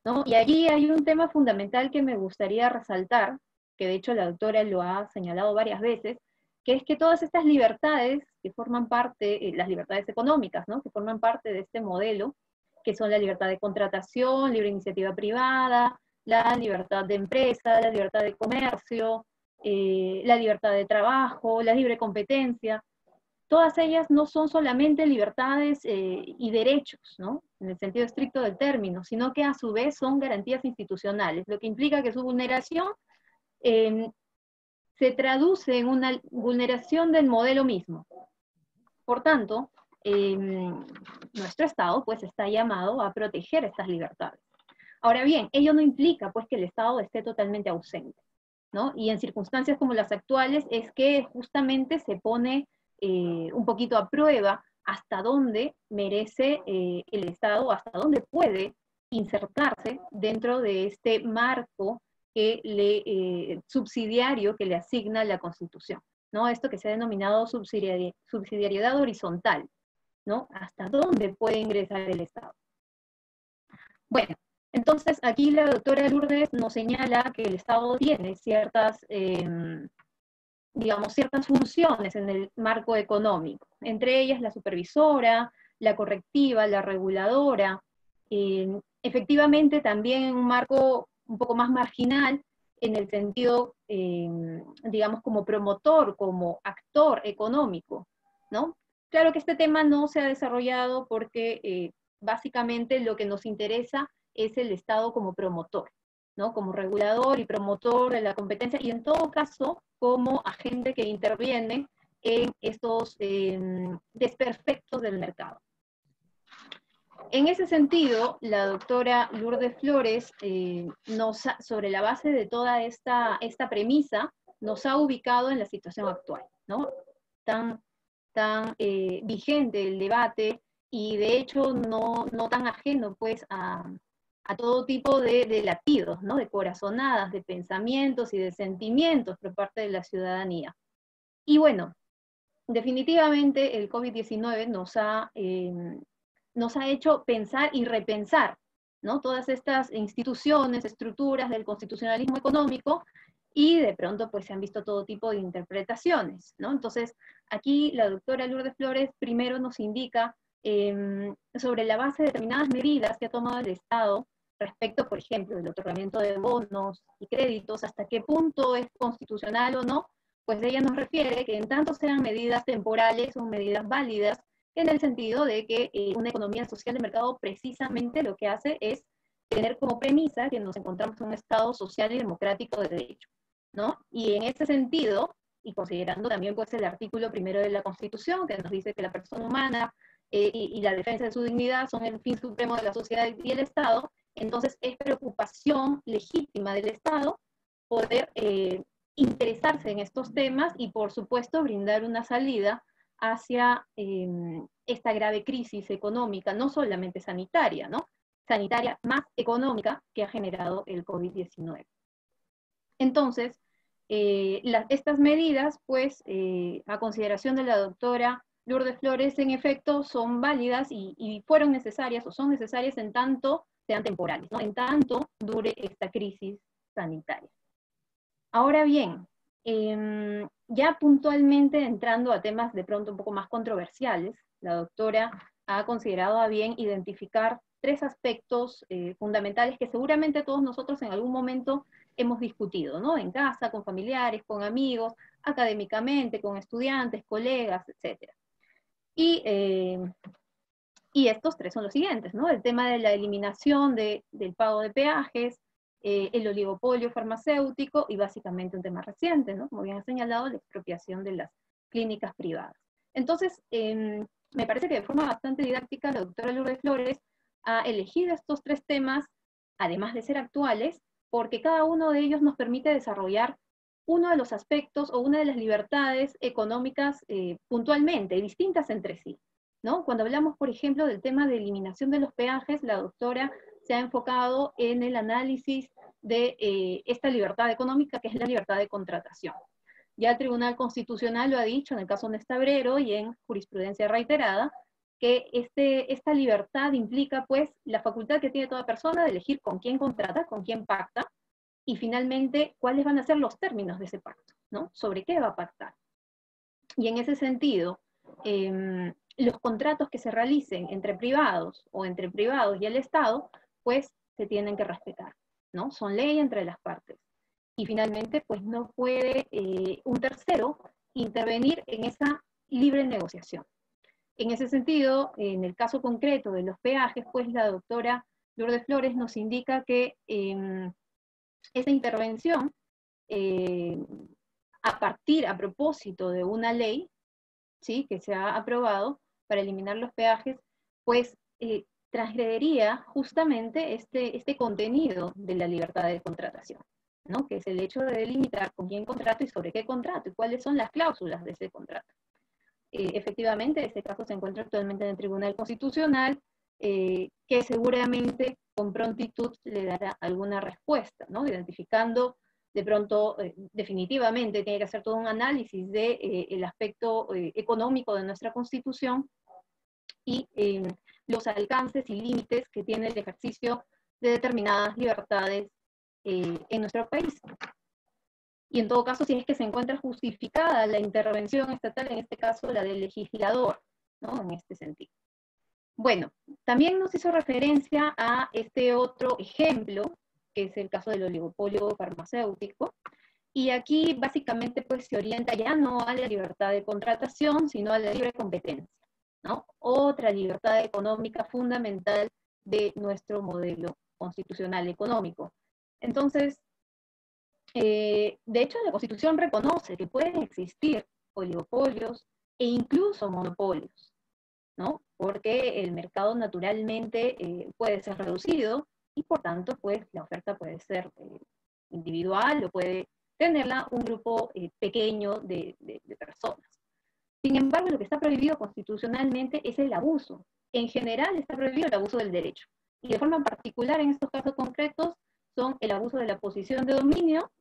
[SPEAKER 3] ¿no? Y allí hay un tema fundamental que me gustaría resaltar, que de hecho la doctora lo ha señalado varias veces, que es que todas estas libertades que forman parte, las libertades económicas, ¿no? Que forman parte de este modelo, que son la libertad de contratación, libre iniciativa privada, la libertad de empresa, la libertad de comercio, la libertad de trabajo, la libre competencia, todas ellas no son solamente libertades y derechos, ¿no? En el sentido estricto del término, sino que a su vez son garantías institucionales, lo que implica que su vulneración se traduce en una vulneración del modelo mismo. Por tanto, nuestro Estado pues está llamado a proteger estas libertades. Ahora bien, ello no implica pues que el Estado esté totalmente ausente, ¿no? Y en circunstancias como las actuales es que justamente se pone un poquito a prueba hasta dónde merece el Estado, hasta dónde puede insertarse dentro de este marco subsidiario que le asigna la Constitución, ¿no? Esto que se ha denominado subsidiariedad horizontal, ¿no? Hasta dónde puede ingresar el Estado. Bueno, entonces aquí la doctora Lourdes nos señala que el Estado tiene ciertas, digamos, ciertas funciones en el marco económico, entre ellas la supervisora, la correctiva, la reguladora, efectivamente también en un marco un poco más marginal, en el sentido, digamos, como promotor, como actor económico, ¿no? Claro que este tema no se ha desarrollado porque básicamente lo que nos interesa es el Estado como promotor, ¿no? Como regulador y promotor de la competencia, y en todo caso, como agente que interviene en estos desperfectos del mercado. En ese sentido, la doctora Lourdes Flores, sobre la base de toda esta premisa, nos ha ubicado en la situación actual, ¿no? Tan vigente el debate, y de hecho no tan ajeno pues a todo tipo de latidos, ¿no? De corazonadas, de pensamientos y de sentimientos por parte de la ciudadanía. Y bueno, definitivamente el COVID-19 nos ha hecho pensar y repensar, ¿no? Todas estas instituciones, estructuras del constitucionalismo económico, y de pronto pues se han visto todo tipo de interpretaciones, ¿no? Entonces, aquí la doctora Lourdes Flores primero nos indica sobre la base de determinadas medidas que ha tomado el Estado respecto, por ejemplo, del otorgamiento de bonos y créditos, hasta qué punto es constitucional o no, pues ella nos refiere que en tanto sean medidas temporales o medidas válidas, en el sentido de que una economía social de mercado precisamente lo que hace es tener como premisa que nos encontramos en un Estado social y democrático de derecho, ¿no? Y en ese sentido, y considerando también pues el artículo 1 de la Constitución, que nos dice que la persona humana y la defensa de su dignidad son el fin supremo de la sociedad y el Estado, entonces es preocupación legítima del Estado poder interesarse en estos temas y por supuesto brindar una salida hacia esta grave crisis económica, no solamente sanitaria, ¿no? Sanitaria más económica que ha generado el COVID-19. Entonces, estas medidas, pues, a consideración de la doctora Lourdes Flores, en efecto, son válidas y fueron necesarias o son necesarias en tanto sean temporales, ¿no? En tanto dure esta crisis sanitaria. Ahora bien, ya puntualmente entrando a temas de pronto un poco más controversiales, la doctora ha considerado a bien identificar 3 aspectos fundamentales que seguramente todos nosotros en algún momento hemos discutido, ¿no? En casa, con familiares, con amigos, académicamente, con estudiantes, colegas, etc. Y estos 3 son los siguientes, ¿no? El tema de la eliminación del pago de peajes, el oligopolio farmacéutico y básicamente un tema reciente, ¿no? Como bien ha señalado, la expropiación de las clínicas privadas. Entonces, me parece que de forma bastante didáctica la doctora Lourdes Flores ha elegido estos 3 temas, además de ser actuales, porque cada uno de ellos nos permite desarrollar uno de los aspectos o una de las libertades económicas puntualmente, distintas entre sí, ¿no? Cuando hablamos, por ejemplo, del tema de eliminación de los peajes, la doctora se ha enfocado en el análisis de esta libertad económica, que es la libertad de contratación. Ya el Tribunal Constitucional lo ha dicho en el caso Nestabrero y en jurisprudencia reiterada, que esta libertad implica pues la facultad que tiene toda persona de elegir con quién contrata, con quién pacta, y finalmente cuáles van a ser los términos de ese pacto, ¿no? Sobre qué va a pactar. Y en ese sentido, los contratos que se realicen entre privados o entre privados y el Estado, pues se tienen que respetar, ¿no? Son ley entre las partes. Y finalmente, pues no puede un tercero intervenir en esa libre negociación. En ese sentido, en el caso concreto de los peajes, pues la doctora Lourdes Flores nos indica que esa intervención, a propósito de una ley, ¿sí?, que se ha aprobado para eliminar los peajes, pues transgrediría justamente este contenido de la libertad de contratación, ¿no?, que es el hecho de delimitar con quién contrato y sobre qué contrato, y cuáles son las cláusulas de ese contrato. Efectivamente, este caso se encuentra actualmente en el Tribunal Constitucional, que seguramente con prontitud le dará alguna respuesta, ¿no?, identificando de pronto, definitivamente, tiene que hacer todo un análisis de el aspecto económico de nuestra Constitución y los alcances y límites que tiene el ejercicio de determinadas libertades en nuestro país. Y en todo caso, si es que se encuentra justificada la intervención estatal, en este caso la del legislador, ¿no?, en este sentido. Bueno, también nos hizo referencia a este otro ejemplo, que es el caso del oligopolio farmacéutico, y aquí básicamente pues se orienta ya no a la libertad de contratación, sino a la libre competencia, ¿no? Otra libertad económica fundamental de nuestro modelo constitucional económico. Entonces, de hecho la Constitución reconoce que pueden existir oligopolios e incluso monopolios, ¿no? Porque el mercado naturalmente puede ser reducido y por tanto pues la oferta puede ser individual o puede tenerla un grupo pequeño de personas. Sin embargo, lo que está prohibido constitucionalmente es el abuso. En general está prohibido el abuso del derecho. Y de forma particular en estos casos concretos son el abuso de la posición de dominio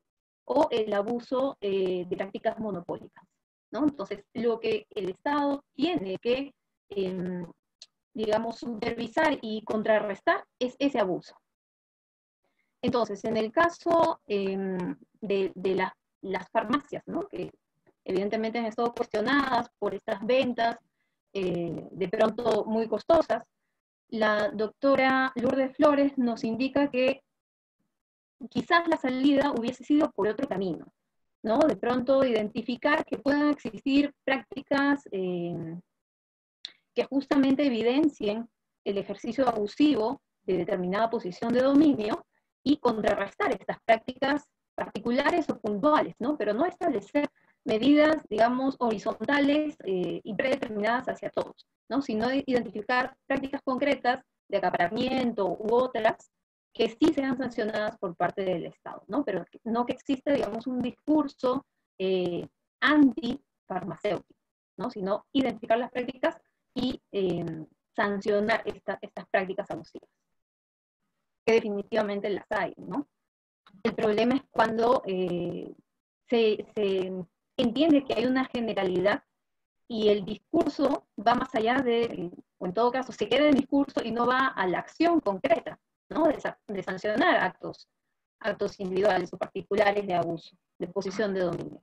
[SPEAKER 3] o el abuso de prácticas monopólicas, ¿no? Entonces, lo que el Estado tiene que digamos, supervisar y contrarrestar es ese abuso. Entonces, en el caso de las farmacias, ¿no?, que evidentemente han estado cuestionadas por estas ventas de pronto muy costosas, la doctora Lourdes Flores nos indica que quizás la salida hubiese sido por otro camino, ¿no? De pronto identificar que puedan existir prácticas que justamente evidencien el ejercicio abusivo de determinada posición de dominio y contrarrestar estas prácticas particulares o puntuales, ¿no? Pero no establecer medidas, digamos, horizontales y predeterminadas hacia todos, ¿no? Sino identificar prácticas concretas de acaparamiento u otras que sí sean sancionadas por parte del Estado, ¿no? Pero no que exista, digamos, un discurso anti-farmacéutico, ¿no? Sino identificar las prácticas y sancionar estas prácticas abusivas, que definitivamente las hay, ¿no? El problema es cuando se entiende que hay una generalidad y el discurso va más allá o en todo caso se queda en el discurso y no va a la acción concreta, ¿no?, de sancionar actos individuales o particulares de abuso, de posición de dominio.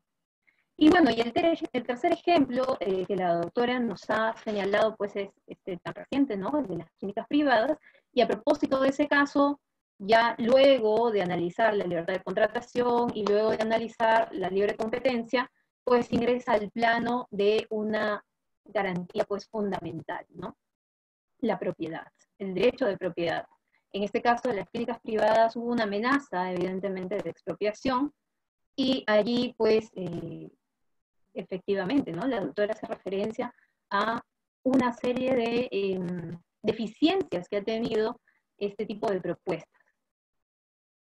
[SPEAKER 3] Y bueno, y el tercer ejemplo que la doctora nos ha señalado, pues es tan reciente, ¿no?, el de las clínicas privadas, y a propósito de ese caso, ya luego de analizar la libertad de contratación y luego de analizar la libre competencia, pues ingresa al plano de una garantía pues fundamental, ¿no?, la propiedad, el derecho de propiedad. En este caso de las clínicas privadas hubo una amenaza, evidentemente, de expropiación, y allí pues efectivamente, ¿no?, la doctora hace referencia a una serie de deficiencias que ha tenido este tipo de propuestas.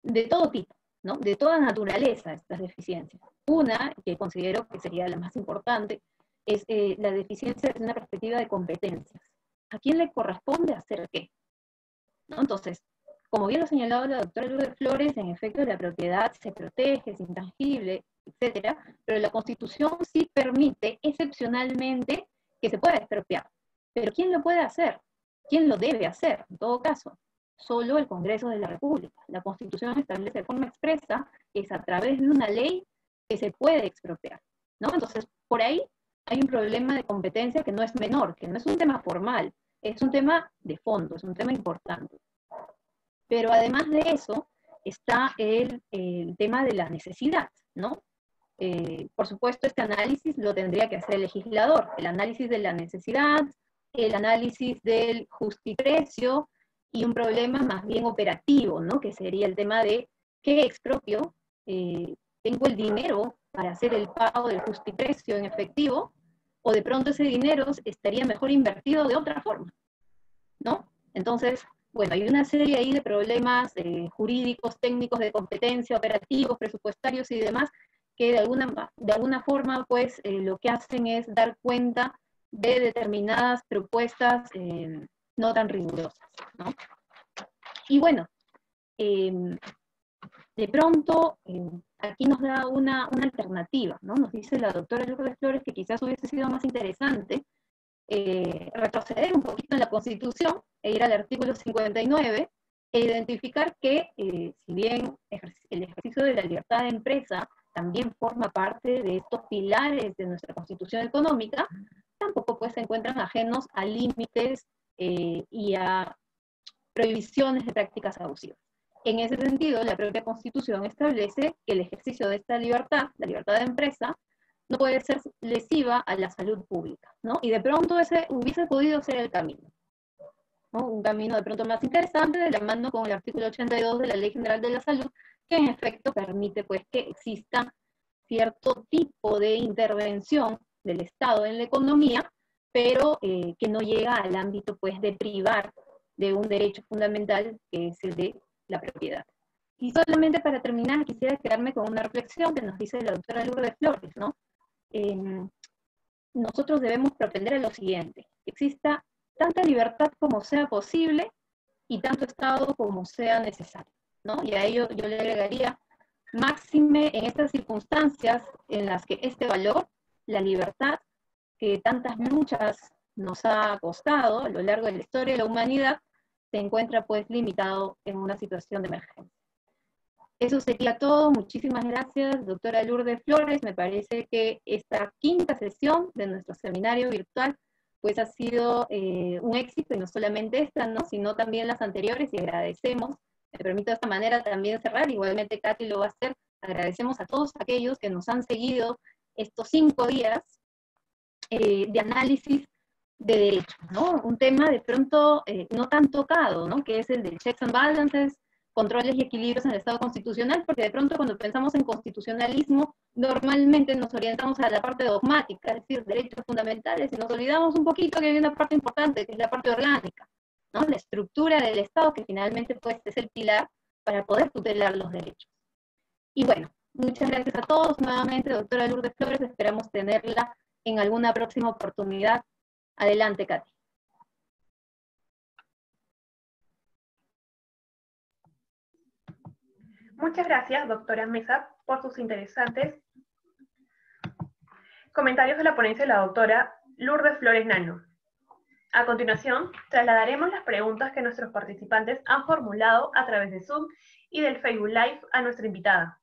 [SPEAKER 3] de todo tipo, ¿no? De toda naturaleza estas deficiencias. Una, que considero que sería la más importante, es la deficiencia desde una perspectiva de competencias. ¿A quién le corresponde hacer qué? ¿No? Entonces, como bien lo señalaba la doctora Lourdes Flores, en efecto la propiedad se protege, es intangible, etcétera, pero la Constitución sí permite excepcionalmente que se pueda expropiar. Pero ¿quién lo puede hacer? ¿Quién lo debe hacer? En todo caso, solo el Congreso de la República. La Constitución establece de forma expresa que es a través de una ley que se puede expropiar, ¿no? Entonces, por ahí hay un problema de competencia que no es menor, que no es un tema formal, es un tema de fondo, es un tema importante. Pero además de eso, está el tema de la necesidad, ¿no? Por supuesto, este análisis lo tendría que hacer el legislador, el análisis de la necesidad, el análisis del justiprecio y un problema más bien operativo, ¿no? Que sería el tema de qué expropio, tengo el dinero para hacer el pago del justiprecio en efectivo, o de pronto ese dinero estaría mejor invertido de otra forma, ¿no? Entonces, bueno, hay una serie ahí de problemas jurídicos, técnicos, de competencia, operativos, presupuestarios y demás, que de alguna forma, pues, lo que hacen es dar cuenta de determinadas propuestas no tan rigurosas, ¿no? Y bueno, de pronto, aquí nos da una alternativa, ¿no? Nos dice la doctora Lourdes Flores que quizás hubiese sido más interesante retroceder un poquito en la Constitución e ir al artículo 59 e identificar que, si bien el ejercicio de la libertad de empresa también forma parte de estos pilares de nuestra Constitución económica, tampoco pues se encuentran ajenos a límites y a prohibiciones de prácticas abusivas. En ese sentido, la propia Constitución establece que el ejercicio de esta libertad, la libertad de empresa, no puede ser lesiva a la salud pública, ¿no? Y de pronto ese hubiese podido ser el camino, ¿no? Un camino de pronto más interesante de la mano con el artículo 82 de la Ley General de la Salud, que en efecto permite pues que exista cierto tipo de intervención del Estado en la economía, pero que no llega al ámbito pues de privar de un derecho fundamental que es el de la propiedad. Y solamente para terminar quisiera quedarme con una reflexión que nos dice la doctora Lourdes Flores, ¿no? Nosotros debemos propender a lo siguiente: que exista tanta libertad como sea posible y tanto Estado como sea necesario, ¿no? Y a ello yo le agregaría, máxime en estas circunstancias en las que este valor, la libertad, que tantas luchas nos ha costado a lo largo de la historia de la humanidad, se encuentra pues limitado en una situación de emergencia. Eso sería todo. Muchísimas gracias, doctora Lourdes Flores. Me parece que esta quinta sesión de nuestro seminario virtual pues ha sido un éxito, y no solamente esta, ¿no? Sino también las anteriores, y agradecemos. Me permito de esta manera también cerrar, igualmente Katy lo va a hacer. Agradecemos a todos aquellos que nos han seguido estos 5 días de análisis de derecho, ¿no? Un tema de pronto no tan tocado, ¿no? Que es el del checks and balances, controles y equilibrios en el Estado constitucional, porque de pronto cuando pensamos en constitucionalismo, normalmente nos orientamos a la parte dogmática, es decir, derechos fundamentales, y nos olvidamos un poquito que hay una parte importante, que es la parte orgánica, ¿no? La estructura del Estado, que finalmente pues es el pilar para poder tutelar los derechos. Y bueno, muchas gracias a todos. Nuevamente, doctora Lourdes Flores, esperamos tenerla en alguna próxima oportunidad. Adelante, Katy.
[SPEAKER 1] Muchas gracias, doctora Mesa, por sus interesantes comentarios de la ponencia de la doctora Lourdes Flores Nano. A continuación, trasladaremos las preguntas que nuestros participantes han formulado a través de Zoom y del Facebook Live a nuestra invitada.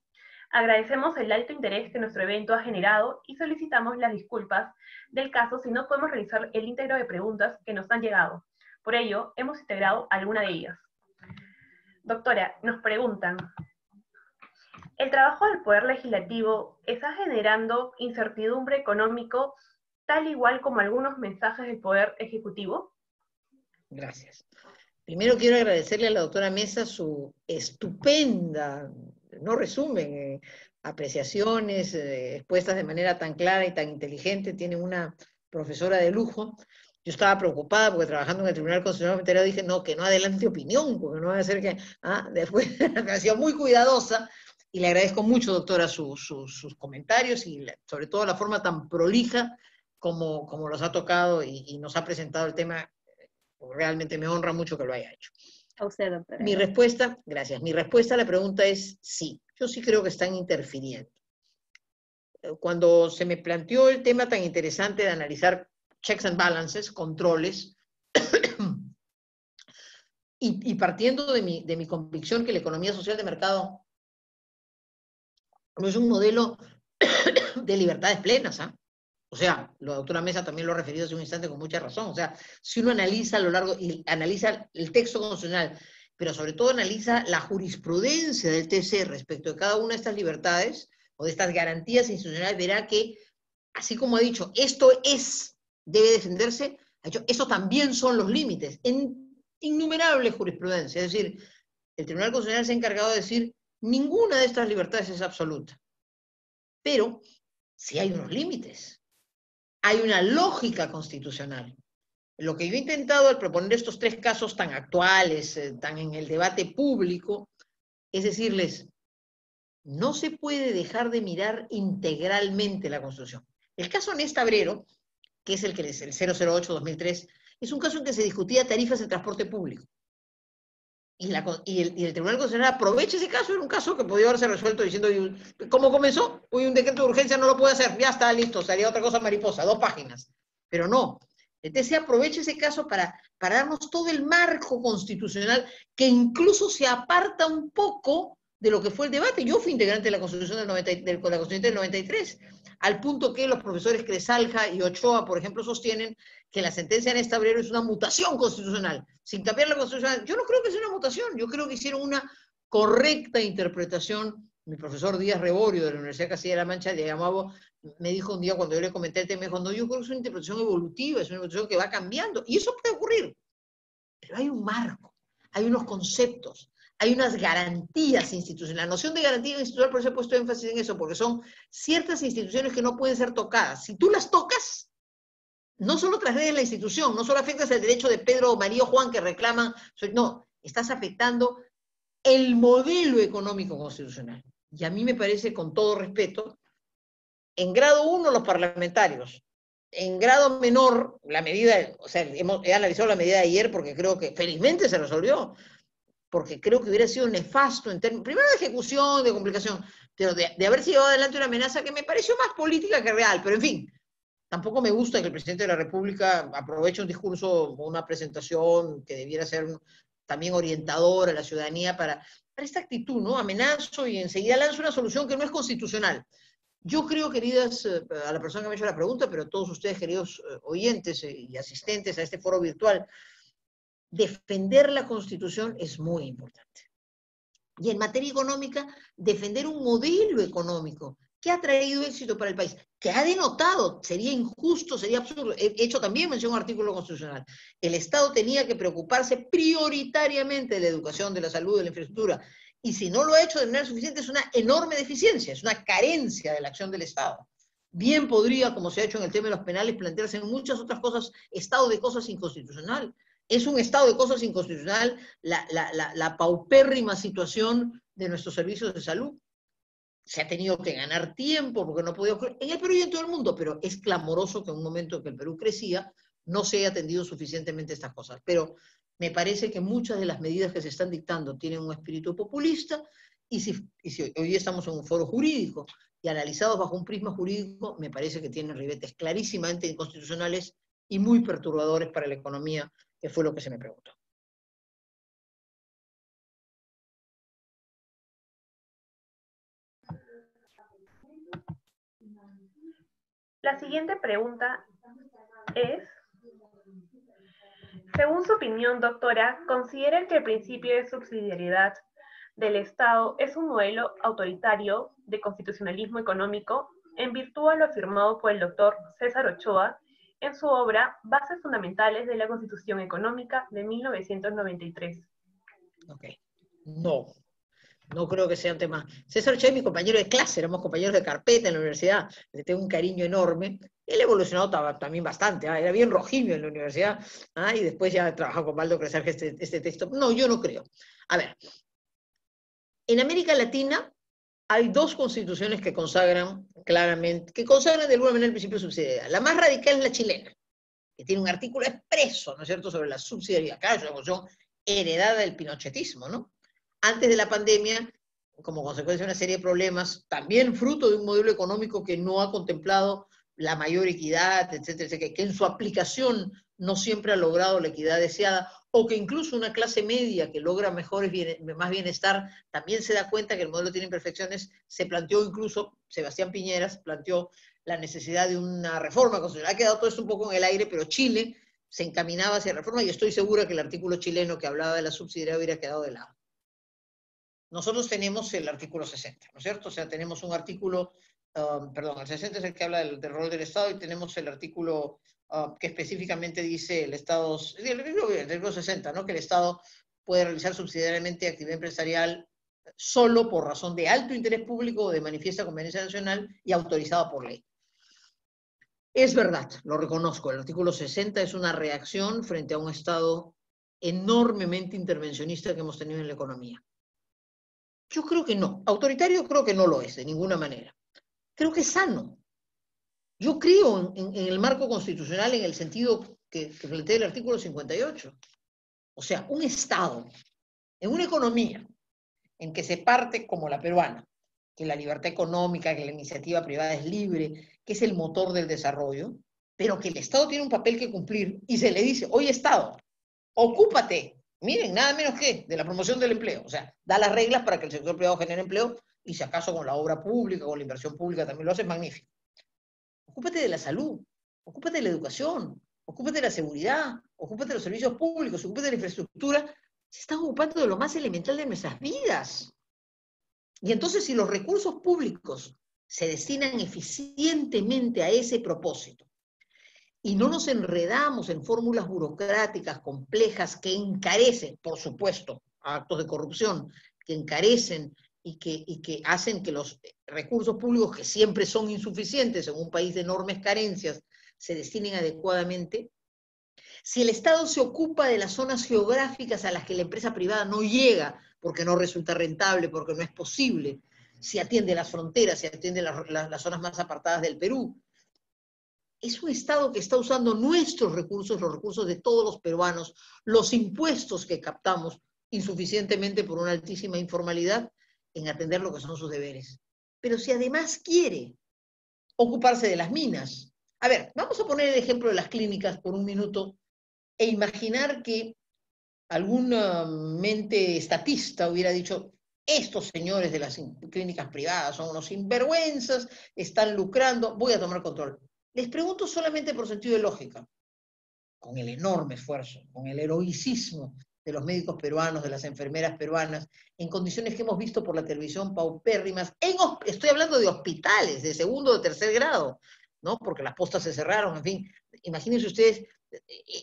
[SPEAKER 1] Agradecemos el alto interés que nuestro evento ha generado y solicitamos las disculpas del caso si no podemos realizar el íntegro de preguntas que nos han llegado. Por ello, hemos integrado alguna de ellas. Doctora, nos preguntan: ¿el trabajo del Poder Legislativo está generando incertidumbre económico tal igual como algunos mensajes del Poder Ejecutivo?
[SPEAKER 2] Gracias. Primero quiero agradecerle a la doctora Mesa su estupenda, no resumen, apreciaciones expuestas de manera tan clara y tan inteligente. Tiene una profesora de lujo. Yo estaba preocupada porque trabajando en el Tribunal Constitucional dije, no, que no adelante opinión, porque no va a ser que... después me ha sido muy cuidadosa, y le agradezco mucho, doctora, sus comentarios, y sobre todo la forma tan prolija como los ha tocado y nos ha presentado el tema. Realmente me honra mucho que lo haya hecho.
[SPEAKER 3] A usted, doctora.
[SPEAKER 2] Mi respuesta, gracias, mi respuesta a la pregunta es sí. Yo sí creo que están interfiriendo. Cuando se me planteó el tema tan interesante de analizar checks and balances, controles, y partiendo de mi convicción que la economía social de mercado no es un modelo de libertades plenas, ¿ah? O sea, la doctora Mesa también lo ha referido hace un instante con mucha razón. O sea, si uno analiza a lo largo, y analiza el texto constitucional, pero sobre todo analiza la jurisprudencia del TC respecto de cada una de estas libertades o de estas garantías institucionales, verá que, así como ha dicho, esto debe defenderse, ha dicho, eso también son los límites, en innumerables jurisprudencias. Es decir, el Tribunal Constitucional se ha encargado de decir, ninguna de estas libertades es absoluta. Pero sí hay unos límites. Hay una lógica constitucional. Lo que yo he intentado al proponer estos tres casos tan actuales, tan en el debate público, es decirles, no se puede dejar de mirar integralmente la Constitución. El caso Néstor Abrero, que es el 008-2003, es un caso en que se discutía tarifas de transporte público. Y el Tribunal Constitucional aprovecha ese caso, era un caso que podía haberse resuelto diciendo, ¿cómo comenzó? Hoy un decreto de urgencia no lo puede hacer, ya está listo, salía otra cosa mariposa, 2 páginas. Pero no, el TC aprovecha ese caso para darnos todo el marco constitucional que incluso se aparta un poco de lo que fue el debate. Yo fui integrante de la Constitución del 93, al punto que los profesores Cresalja y Ochoa, por ejemplo, sostienen que la sentencia de Néstor Abrero es una mutación constitucional, sin cambiar la Constitución. Yo no creo que sea una mutación, yo creo que hicieron una correcta interpretación. Mi profesor Díaz Reborio de la Universidad Castilla-La Mancha me dijo un día cuando yo le comenté el tema, me dijo, no, yo creo que es una interpretación evolutiva, es una interpretación que va cambiando, y eso puede ocurrir. Pero hay un marco, hay unos conceptos, hay unas garantías institucionales. La noción de garantía institucional, por eso he puesto énfasis en eso, porque son ciertas instituciones que no pueden ser tocadas. Si tú las tocas, no solo transgredes la institución, no solo afectas el derecho de Pedro, María o Juan que reclaman, no, estás afectando el modelo económico constitucional. Y a mí me parece, con todo respeto, en grado 1 los parlamentarios, en grado menor la medida, o sea, he analizado la medida de ayer porque creo que felizmente se resolvió, porque creo que hubiera sido nefasto en términos, primero de ejecución, de complicación, pero de haberse llevado adelante una amenaza que me pareció más política que real, pero en fin. Tampoco me gusta que el presidente de la República aproveche un discurso o una presentación que debiera ser también orientadora a la ciudadanía para esta actitud, ¿no? Amenazo y enseguida lanzo una solución que no es constitucional. Yo creo, queridas, a la persona que me ha hecho la pregunta, pero a todos ustedes, queridos oyentes y asistentes a este foro virtual, defender la Constitución es muy importante. Y en materia económica, defender un modelo económico que ha traído éxito para el país, que ha denotado, sería injusto, sería absurdo, he hecho también mención a un artículo constitucional, el Estado tenía que preocuparse prioritariamente de la educación, de la salud, de la infraestructura, y si no lo ha hecho de manera suficiente es una enorme deficiencia, es una carencia de la acción del Estado. Bien podría, como se ha hecho en el tema de los penales, plantearse en muchas otras cosas, estado de cosas inconstitucional. Es un estado de cosas inconstitucional la paupérrima situación de nuestros servicios de salud. Se ha tenido que ganar tiempo porque no podía ocurrir en el Perú y en todo el mundo, pero es clamoroso que en un momento en que el Perú crecía no se haya atendido suficientemente estas cosas. Pero me parece que muchas de las medidas que se están dictando tienen un espíritu populista y si hoy estamos en un foro jurídico y analizados bajo un prisma jurídico, me parece que tienen ribetes clarísimamente inconstitucionales y muy perturbadores para la economía, que fue lo que se me preguntó.
[SPEAKER 1] La siguiente pregunta es, según su opinión, doctora, ¿considera que el principio de subsidiariedad del Estado es un modelo autoritario de constitucionalismo económico en virtud de lo afirmado por el doctor César Ochoa en su obra Bases Fundamentales de la Constitución Económica de 1993?
[SPEAKER 2] Ok, no creo que sea un tema. César Ochoa es mi compañero de clase, éramos compañeros de carpeta en la universidad, le tengo un cariño enorme, Él evolucionó también bastante, era bien rojillo en la universidad, y después ya trabajó con Baldo Cresarge este texto. No, yo no creo. A ver, en América Latina hay dos constituciones que consagran claramente, que consagran de alguna manera el principio de subsidiariedad. La más radical es la chilena, que tiene un artículo expreso, ¿no es cierto?, sobre la subsidiariedad. Claro, es una cuestión heredada del pinochetismo, ¿no? Antes de la pandemia, como consecuencia de una serie de problemas, también fruto de un modelo económico que no ha contemplado la mayor equidad, etcétera, etcétera, que en su aplicación no siempre ha logrado la equidad deseada, o que incluso una clase media que logra más bienestar también se da cuenta que el modelo tiene imperfecciones. Se planteó incluso, Sebastián Piñeras planteó la necesidad de una reforma constitucional. Ha quedado todo esto un poco en el aire, pero Chile se encaminaba hacia la reforma y estoy segura que el artículo chileno que hablaba de la subsidiariedad hubiera quedado de lado. Nosotros tenemos el artículo 60, ¿no es cierto? O sea, tenemos un artículo, perdón, el 60 es el que habla del rol del Estado, y tenemos el artículo que específicamente dice el artículo 60, ¿no? Que el Estado puede realizar subsidiariamente actividad empresarial solo por razón de alto interés público o de manifiesta conveniencia nacional y autorizado por ley. Es verdad, lo reconozco, el artículo 60 es una reacción frente a un Estado enormemente intervencionista que hemos tenido en la economía. Yo creo que no. Autoritario creo que no lo es, de ninguna manera. Creo que es sano. Yo creo en el marco constitucional en el sentido que plantea el artículo 58. O sea, un Estado, en una economía en que se parte como la peruana, que la libertad económica, que la iniciativa privada es libre, que es el motor del desarrollo, pero que el Estado tiene un papel que cumplir y se le dice, oye Estado, ocúpate, miren, nada menos que de la promoción del empleo. O sea, da las reglas para que el sector privado genere empleo, y si acaso con la obra pública, con la inversión pública también lo hace, magnífico. Ocúpate de la salud, ocúpate de la educación, ocúpate de la seguridad, ocúpate de los servicios públicos, ocúpate de la infraestructura. Se están ocupando de lo más elemental de nuestras vidas. Y entonces, si los recursos públicos se destinan eficientemente a ese propósito, y no nos enredamos en fórmulas burocráticas complejas que encarecen, por supuesto, actos de corrupción, que encarecen y que hacen que los recursos públicos, que siempre son insuficientes en un país de enormes carencias, se destinen adecuadamente. Si el Estado se ocupa de las zonas geográficas a las que la empresa privada no llega, porque no resulta rentable, porque no es posible, si atiende las fronteras, si atiende las zonas más apartadas del Perú, es un Estado que está usando nuestros recursos, los recursos de todos los peruanos, los impuestos que captamos insuficientemente por una altísima informalidad, en atender lo que son sus deberes. Pero si además quiere ocuparse de las minas, a ver, vamos a poner el ejemplo de las clínicas por un minuto e imaginar que alguna mente estatista hubiera dicho, estos señores de las clínicas privadas son unos sinvergüenzas, están lucrando, voy a tomar control. Les pregunto solamente por sentido de lógica, con el enorme esfuerzo, con el heroicismo de los médicos peruanos, de las enfermeras peruanas, en condiciones que hemos visto por la televisión paupérrimas, estoy hablando de hospitales de segundo o de tercer grado, ¿no? Porque las postas se cerraron, en fin, imagínense ustedes,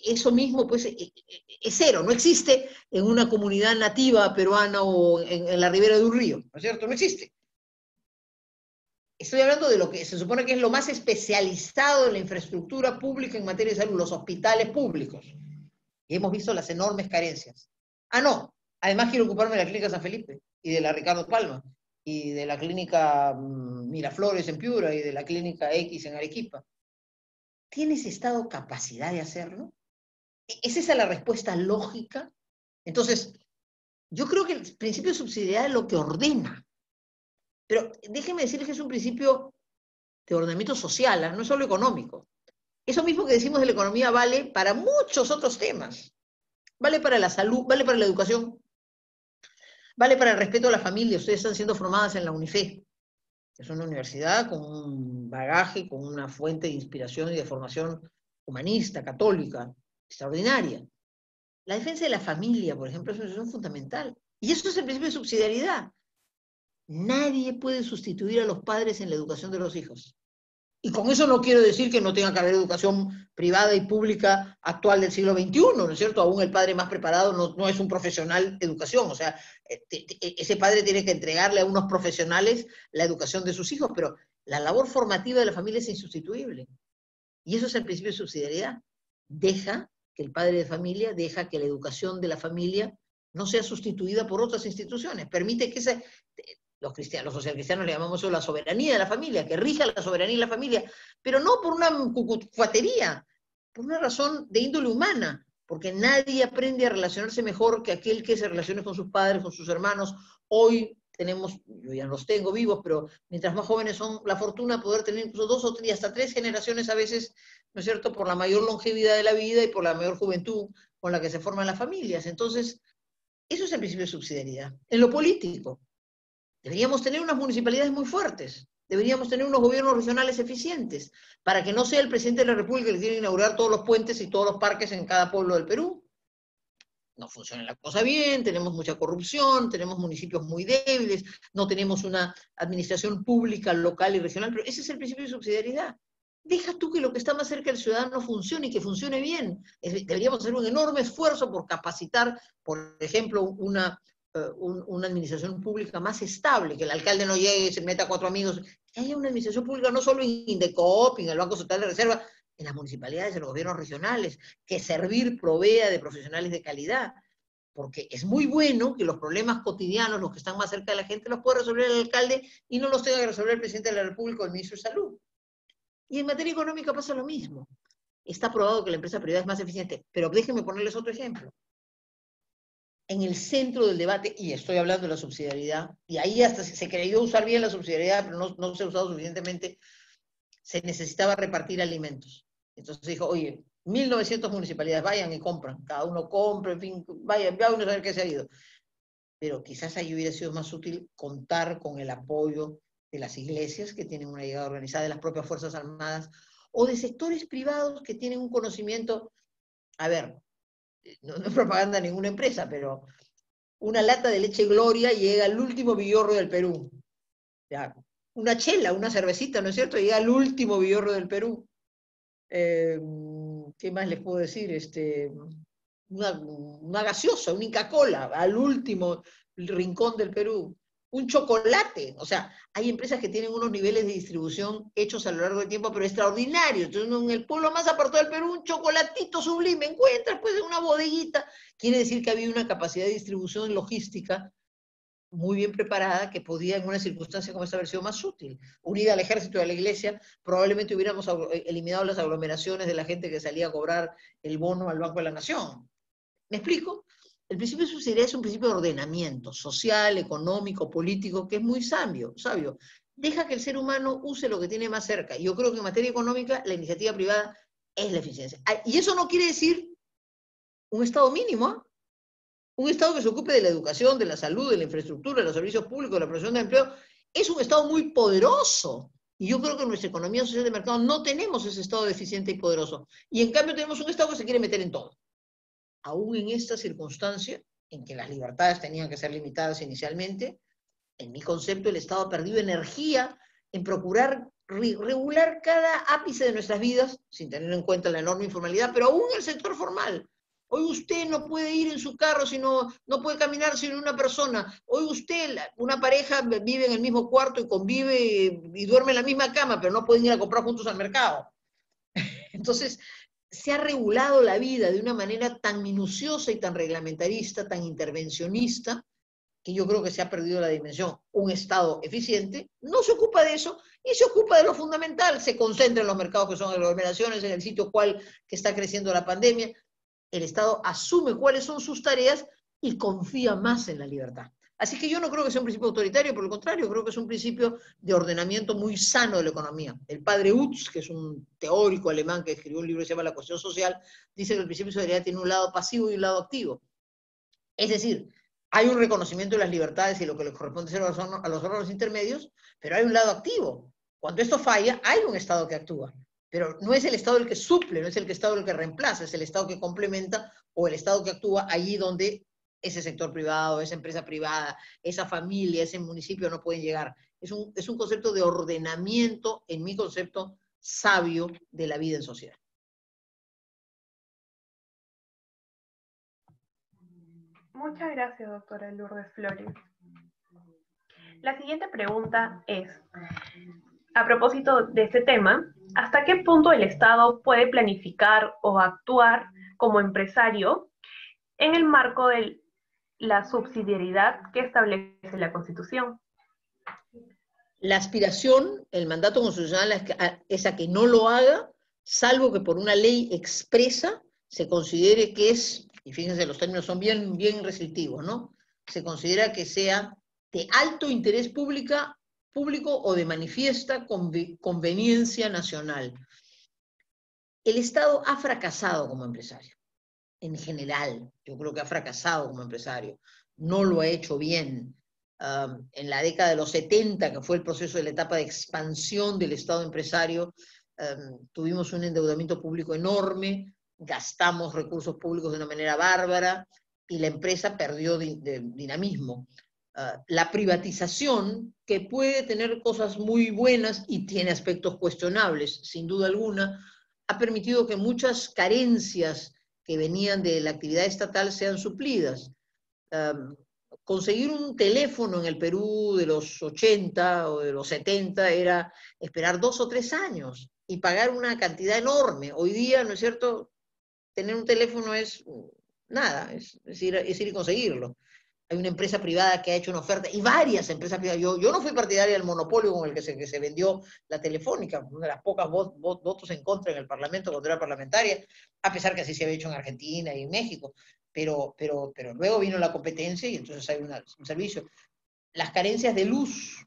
[SPEAKER 2] eso mismo pues es cero, no existe en una comunidad nativa peruana o en la ribera de un río, ¿no es cierto? No existe. Estoy hablando de lo que se supone que es lo más especializado en la infraestructura pública en materia de salud, los hospitales públicos. Y hemos visto las enormes carencias. Ah, no, además quiero ocuparme de la clínica San Felipe, y de la Ricardo Palma, y de la clínica Miraflores en Piura, y de la clínica X en Arequipa. ¿Tiene ese Estado capacidad de hacerlo? ¿Es esa la respuesta lógica? Entonces, yo creo que el principio de subsidiariedad es lo que ordena. Pero déjenme decirles que es un principio de ordenamiento social, no es solo económico. Eso mismo que decimos de la economía vale para muchos otros temas. Vale para la salud, vale para la educación, vale para el respeto a la familia. Ustedes están siendo formadas en la UNIFE. Es una universidad con un bagaje, con una fuente de inspiración y de formación humanista, católica, extraordinaria. La defensa de la familia, por ejemplo, es una cuestión fundamental. Y eso es el principio de subsidiariedad. Nadie puede sustituir a los padres en la educación de los hijos. Y con eso no quiero decir que no tenga que haber educación privada y pública actual del siglo XXI, ¿no es cierto? Aún el padre más preparado no es un profesional de educación, o sea, ese padre tiene que entregarle a unos profesionales la educación de sus hijos, pero la labor formativa de la familia es insustituible. Y eso es el principio de subsidiariedad. Deja que el padre de familia, deja que la educación de la familia no sea sustituida por otras instituciones. Permite que los socialcristianos le llamamos eso la soberanía de la familia, que rija la soberanía de la familia, pero no por una cuatería, por una razón de índole humana, porque nadie aprende a relacionarse mejor que aquel que se relacione con sus padres, con sus hermanos. Hoy tenemos, yo ya no los tengo vivos, pero mientras más jóvenes son, la fortuna de poder tener incluso 2 o 3 y hasta 3 generaciones a veces, ¿no es cierto?, por la mayor longevidad de la vida y por la mayor juventud con la que se forman las familias. Entonces, eso es el principio de subsidiariedad. En lo político, deberíamos tener unas municipalidades muy fuertes, deberíamos tener unos gobiernos regionales eficientes, para que no sea el presidente de la República el que tiene que inaugurar todos los puentes y todos los parques en cada pueblo del Perú. No funciona la cosa bien, tenemos mucha corrupción, tenemos municipios muy débiles, no tenemos una administración pública local y regional, pero ese es el principio de subsidiariedad. Deja tú que lo que está más cerca del ciudadano funcione y que funcione bien. Deberíamos hacer un enorme esfuerzo por capacitar, por ejemplo, una administración pública más estable, que el alcalde no llegue y se meta a 4 amigos, que haya una administración pública no solo en Indecopi, en el Banco Central de Reserva, en las municipalidades, en los gobiernos regionales, que Servir provea de profesionales de calidad, porque es muy bueno que los problemas cotidianos, los que están más cerca de la gente, los pueda resolver el alcalde y no los tenga que resolver el presidente de la República o el ministro de Salud. Y en materia económica pasa lo mismo. Está probado que la empresa privada es más eficiente, pero déjenme ponerles otro ejemplo. En el centro del debate, y estoy hablando de la subsidiariedad, y ahí hasta se creyó usar bien la subsidiariedad, pero no se ha usado suficientemente, se necesitaba repartir alimentos. Entonces dijo, oye, 1.900 municipalidades, vayan y compran, cada uno compra, en fin, vayan, ya uno a ver qué se ha ido. Pero quizás ahí hubiera sido más útil contar con el apoyo de las iglesias, que tienen una llegada organizada, de las propias Fuerzas Armadas, o de sectores privados que tienen un conocimiento, a ver, no es propaganda de ninguna empresa, pero una lata de leche Gloria llega al último villorro del Perú. Ya, una chela, una cervecita, ¿no es cierto? Llega al último villorro del Perú. ¿Qué más les puedo decir? Una gaseosa, una Inca Kola, al último rincón del Perú. Un chocolate. O sea, hay empresas que tienen unos niveles de distribución hechos a lo largo del tiempo, pero extraordinarios. Entonces, en el pueblo más apartado del Perú, un chocolatito sublime, encuentras pues en una bodeguita. Quiere decir que había una capacidad de distribución logística muy bien preparada, que podía en una circunstancia como esta haber sido más útil. Unida al ejército y a la iglesia, probablemente hubiéramos eliminado las aglomeraciones de la gente que salía a cobrar el bono al Banco de la Nación. ¿Me explico? El principio de subsidiariedad es un principio de ordenamiento social, económico, político, que es muy sabio. Deja que el ser humano use lo que tiene más cerca. Yo creo que en materia económica la iniciativa privada es la eficiencia. Y eso no quiere decir un Estado mínimo, ¿eh? Un Estado que se ocupe de la educación, de la salud, de la infraestructura, de los servicios públicos, de la producción de empleo, es un Estado muy poderoso. Y yo creo que en nuestra economía social de mercado no tenemos ese Estado eficiente y poderoso. Y en cambio tenemos un Estado que se quiere meter en todo. Aún en esta circunstancia, en que las libertades tenían que ser limitadas inicialmente, en mi concepto el Estado ha perdido energía en procurar regular cada ápice de nuestras vidas, sin tener en cuenta la enorme informalidad, pero aún el sector formal. Hoy usted no puede ir en su carro, no puede caminar sin una persona. Hoy usted, una pareja vive en el mismo cuarto y convive y duerme en la misma cama, pero no pueden ir a comprar juntos al mercado. Entonces, se ha regulado la vida de una manera tan minuciosa y tan reglamentarista, tan intervencionista, que yo creo que se ha perdido la dimensión. Un Estado eficiente no se ocupa de eso y se ocupa de lo fundamental. Se concentra en los mercados que son aglomeraciones, en el sitio cual que está creciendo la pandemia. El Estado asume cuáles son sus tareas y confía más en la libertad. Así que yo no creo que sea un principio autoritario, por el contrario, creo que es un principio de ordenamiento muy sano de la economía. El padre Utz, que es un teórico alemán que escribió un libro que se llama La cuestión social, dice que el principio de solidaridad tiene un lado pasivo y un lado activo. Es decir, hay un reconocimiento de las libertades y lo que les corresponde hacer a los órganos intermedios, pero hay un lado activo. Cuando esto falla, hay un Estado que actúa. Pero no es el Estado el que suple, no es el Estado el que reemplaza, es el Estado que complementa o el Estado que actúa allí donde ese sector privado, esa empresa privada, esa familia, ese municipio no pueden llegar. Es un concepto de ordenamiento, en mi concepto, sabio de la vida en sociedad.
[SPEAKER 1] Muchas gracias, doctora Lourdes Flores. La siguiente pregunta es, a propósito de este tema, ¿hasta qué punto el Estado puede planificar o actuar como empresario en el marco de la subsidiariedad que establece la Constitución?
[SPEAKER 2] La aspiración, el mandato constitucional es a que no lo haga, salvo que por una ley expresa se considere que es, y fíjense, los términos son bien, bien restrictivos, ¿no? Se considera que sea de alto interés público o de manifiesta conveniencia nacional. El Estado ha fracasado como empresario, en general. Yo creo que ha fracasado como empresario. No lo ha hecho bien. En la década de los 70, que fue el proceso de la etapa de expansión del Estado empresario, tuvimos un endeudamiento público enorme, gastamos recursos públicos de una manera bárbara y la empresa perdió dinamismo. La privatización, que puede tener cosas muy buenas y tiene aspectos cuestionables, sin duda alguna, ha permitido que muchas carencias que venían de la actividad estatal sean suplidas. Conseguir un teléfono en el Perú de los 80 o de los 70 era esperar 2 o 3 años y pagar una cantidad enorme. Hoy día, ¿no es cierto?, tener un teléfono es nada, es ir y conseguirlo. Hay una empresa privada que ha hecho una oferta, y varias empresas privadas. Yo no fui partidaria del monopolio con el que se vendió la Telefónica, una de las pocas votos en contra en el Parlamento cuando era parlamentaria, a pesar que así se había hecho en Argentina y en México. Pero luego vino la competencia y entonces hay un servicio. Las carencias de luz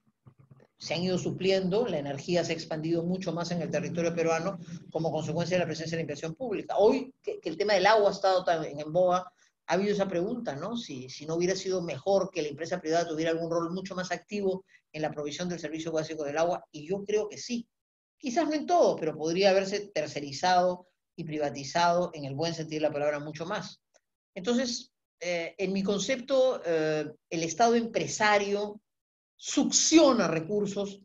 [SPEAKER 2] se han ido supliendo, la energía se ha expandido mucho más en el territorio peruano como consecuencia de la presencia de la inversión pública. Hoy, que el tema del agua ha estado tan en boga, ha habido esa pregunta, ¿no? Si no hubiera sido mejor que la empresa privada tuviera algún rol mucho más activo en la provisión del servicio básico del agua, y yo creo que sí. Quizás no en todo, pero podría haberse tercerizado y privatizado, en el buen sentido de la palabra, mucho más. Entonces, en mi concepto, el Estado empresario succiona recursos,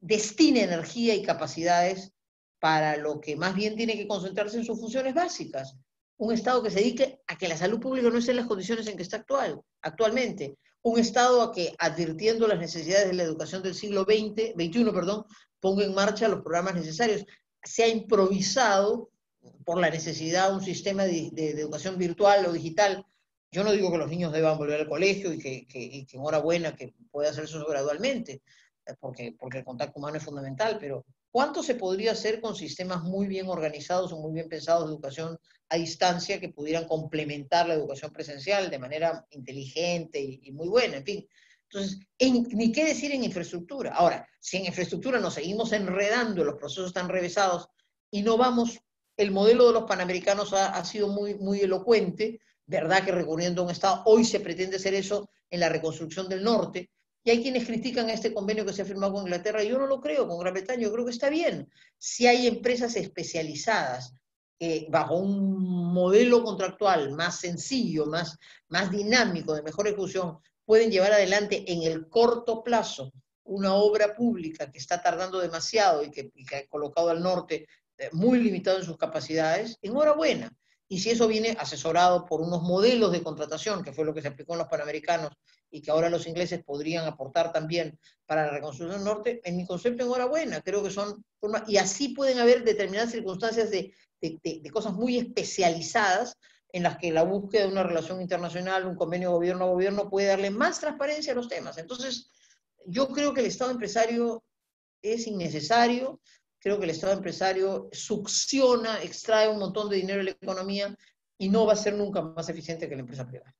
[SPEAKER 2] destina energía y capacidades para lo que más bien tiene que concentrarse en sus funciones básicas. Un Estado que se dedique a que la salud pública no esté en las condiciones en que está actualmente. Un Estado a que, advirtiendo las necesidades de la educación del siglo XXI, ponga en marcha los programas necesarios. Se ha improvisado por la necesidad un sistema de educación virtual o digital. Yo no digo que los niños deban volver al colegio y que enhorabuena que pueda hacer eso gradualmente, porque el contacto humano es fundamental, pero ¿cuánto se podría hacer con sistemas muy bien organizados o muy bien pensados de educación a distancia que pudieran complementar la educación presencial de manera inteligente y muy buena? En fin, entonces, ni qué decir en infraestructura. Ahora, si en infraestructura nos seguimos enredando, los procesos están revesados y no vamos, el modelo de los panamericanos ha sido muy, muy elocuente, ¿verdad? Que recurriendo a un Estado, hoy se pretende hacer eso en la reconstrucción del norte, y hay quienes critican este convenio que se ha firmado con Inglaterra. Yo no lo creo, con Gran Bretaña. Yo creo que está bien. Si hay empresas especializadas bajo un modelo contractual más sencillo, más dinámico, de mejor ejecución, pueden llevar adelante en el corto plazo una obra pública que está tardando demasiado y que ha colocado al norte muy limitado en sus capacidades, enhorabuena. Y si eso viene asesorado por unos modelos de contratación, que fue lo que se aplicó en los panamericanos y que ahora los ingleses podrían aportar también para la reconstrucción del norte, en mi concepto, enhorabuena. Creo que son formas, y así pueden haber determinadas circunstancias de cosas muy especializadas en las que la búsqueda de una relación internacional, un convenio gobierno a gobierno, puede darle más transparencia a los temas. Entonces, yo creo que el Estado empresario es innecesario. Creo que el Estado empresario succiona, extrae un montón de dinero de la economía y no va a ser nunca más eficiente que la empresa privada.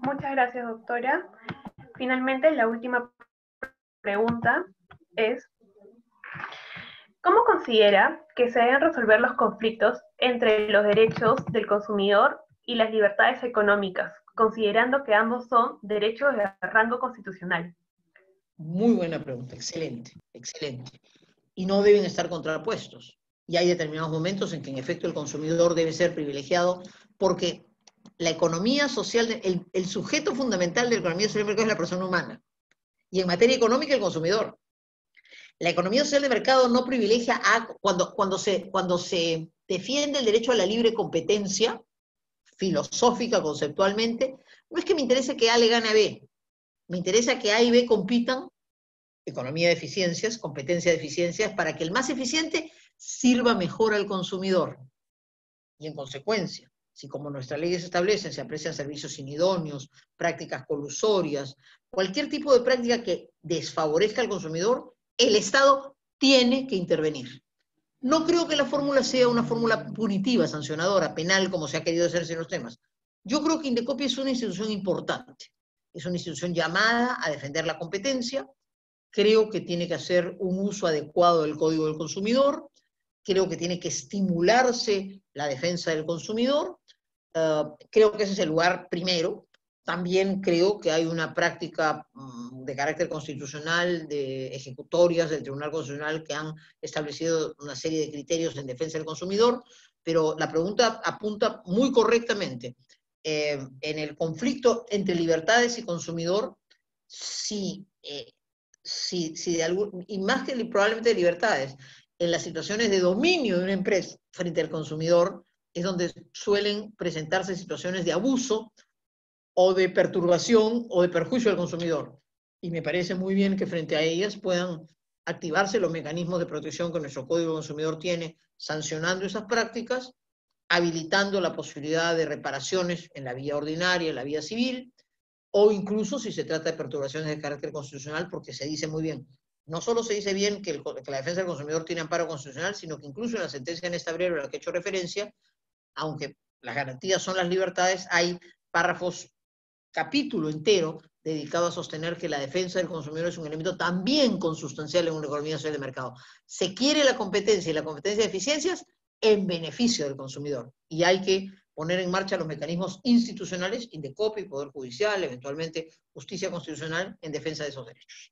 [SPEAKER 1] Muchas gracias, doctora. Finalmente, la última pregunta es, ¿cómo considera que se deben resolver los conflictos entre los derechos del consumidor y las libertades económicas, considerando que ambos son derechos de rango constitucional?
[SPEAKER 2] Muy buena pregunta, excelente, excelente. Y no deben estar contrapuestos. Y hay determinados momentos en que en efecto el consumidor debe ser privilegiado porque la economía social, el sujeto fundamental de la economía social del mercado es la persona humana. Y en materia económica, el consumidor. La economía social de mercado no privilegia cuando se defiende el derecho a la libre competencia, filosófica, conceptualmente, no es que me interese que A le gane a B, me interesa que A y B compitan, economía de eficiencias, competencia de eficiencias, para que el más eficiente sirva mejor al consumidor. Y en consecuencia, si como nuestras leyes establecen, se aprecian servicios inidóneos, prácticas colusorias, cualquier tipo de práctica que desfavorezca al consumidor, el Estado tiene que intervenir. No creo que la fórmula sea una fórmula punitiva, sancionadora, penal, como se ha querido hacerse en los temas. Yo creo que Indecopi es una institución importante. Es una institución llamada a defender la competencia. Creo que tiene que hacer un uso adecuado del Código del Consumidor. Creo que tiene que estimularse la defensa del consumidor. Creo que ese es el lugar primero. También creo que hay una práctica de carácter constitucional, de ejecutorias del Tribunal Constitucional que han establecido una serie de criterios en defensa del consumidor, pero la pregunta apunta muy correctamente. En el conflicto entre libertades y consumidor, y más que probablemente de libertades, en las situaciones de dominio de una empresa frente al consumidor, es donde suelen presentarse situaciones de abuso o de perturbación o de perjuicio al consumidor. Y me parece muy bien que frente a ellas puedan activarse los mecanismos de protección que nuestro Código Consumidor tiene, sancionando esas prácticas, habilitando la posibilidad de reparaciones en la vía ordinaria, en la vía civil, o incluso si se trata de perturbaciones de carácter constitucional, porque se dice muy bien, no solo se dice bien que la defensa del consumidor tiene amparo constitucional, sino que incluso en la sentencia en esta breve a la que he hecho referencia, aunque las garantías son las libertades, hay párrafos, capítulo entero dedicado a sostener que la defensa del consumidor es un elemento también consustancial en una economía social de mercado. Se quiere la competencia y la competencia de eficiencias en beneficio del consumidor. Y hay que poner en marcha los mecanismos institucionales, Indecopi, Poder Judicial, eventualmente justicia constitucional, en defensa de esos derechos.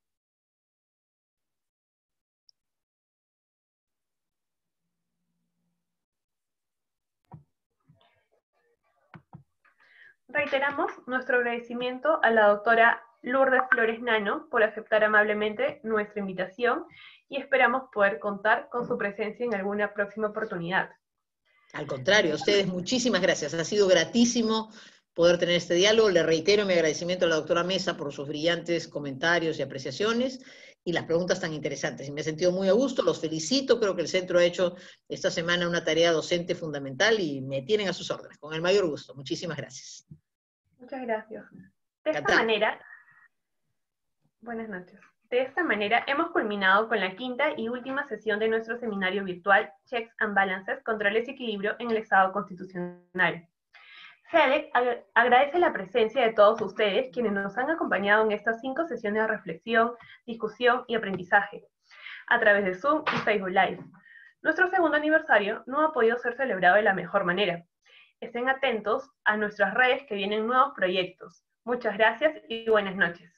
[SPEAKER 1] Reiteramos nuestro agradecimiento a la doctora Lourdes Flores Nano por aceptar amablemente nuestra invitación y esperamos poder contar con su presencia en alguna próxima oportunidad.
[SPEAKER 2] Al contrario, a ustedes muchísimas gracias. Ha sido gratísimo poder tener este diálogo. Le reitero mi agradecimiento a la doctora Mesa por sus brillantes comentarios y apreciaciones y las preguntas tan interesantes. Y me he sentido muy a gusto, los felicito. Creo que el centro ha hecho esta semana una tarea docente fundamental y me tienen a sus órdenes. Con el mayor gusto. Muchísimas gracias.
[SPEAKER 1] Muchas gracias. De esta manera, buenas noches. De esta manera hemos culminado con la quinta y última sesión de nuestro seminario virtual Checks and Balances, Controles y Equilibrio en el Estado Constitucional. SEDEC agradece la presencia de todos ustedes quienes nos han acompañado en estas 5 sesiones de reflexión, discusión y aprendizaje a través de Zoom y Facebook Live. Nuestro segundo aniversario no ha podido ser celebrado de la mejor manera. Estén atentos a nuestras redes que vienen nuevos proyectos. Muchas gracias y buenas noches.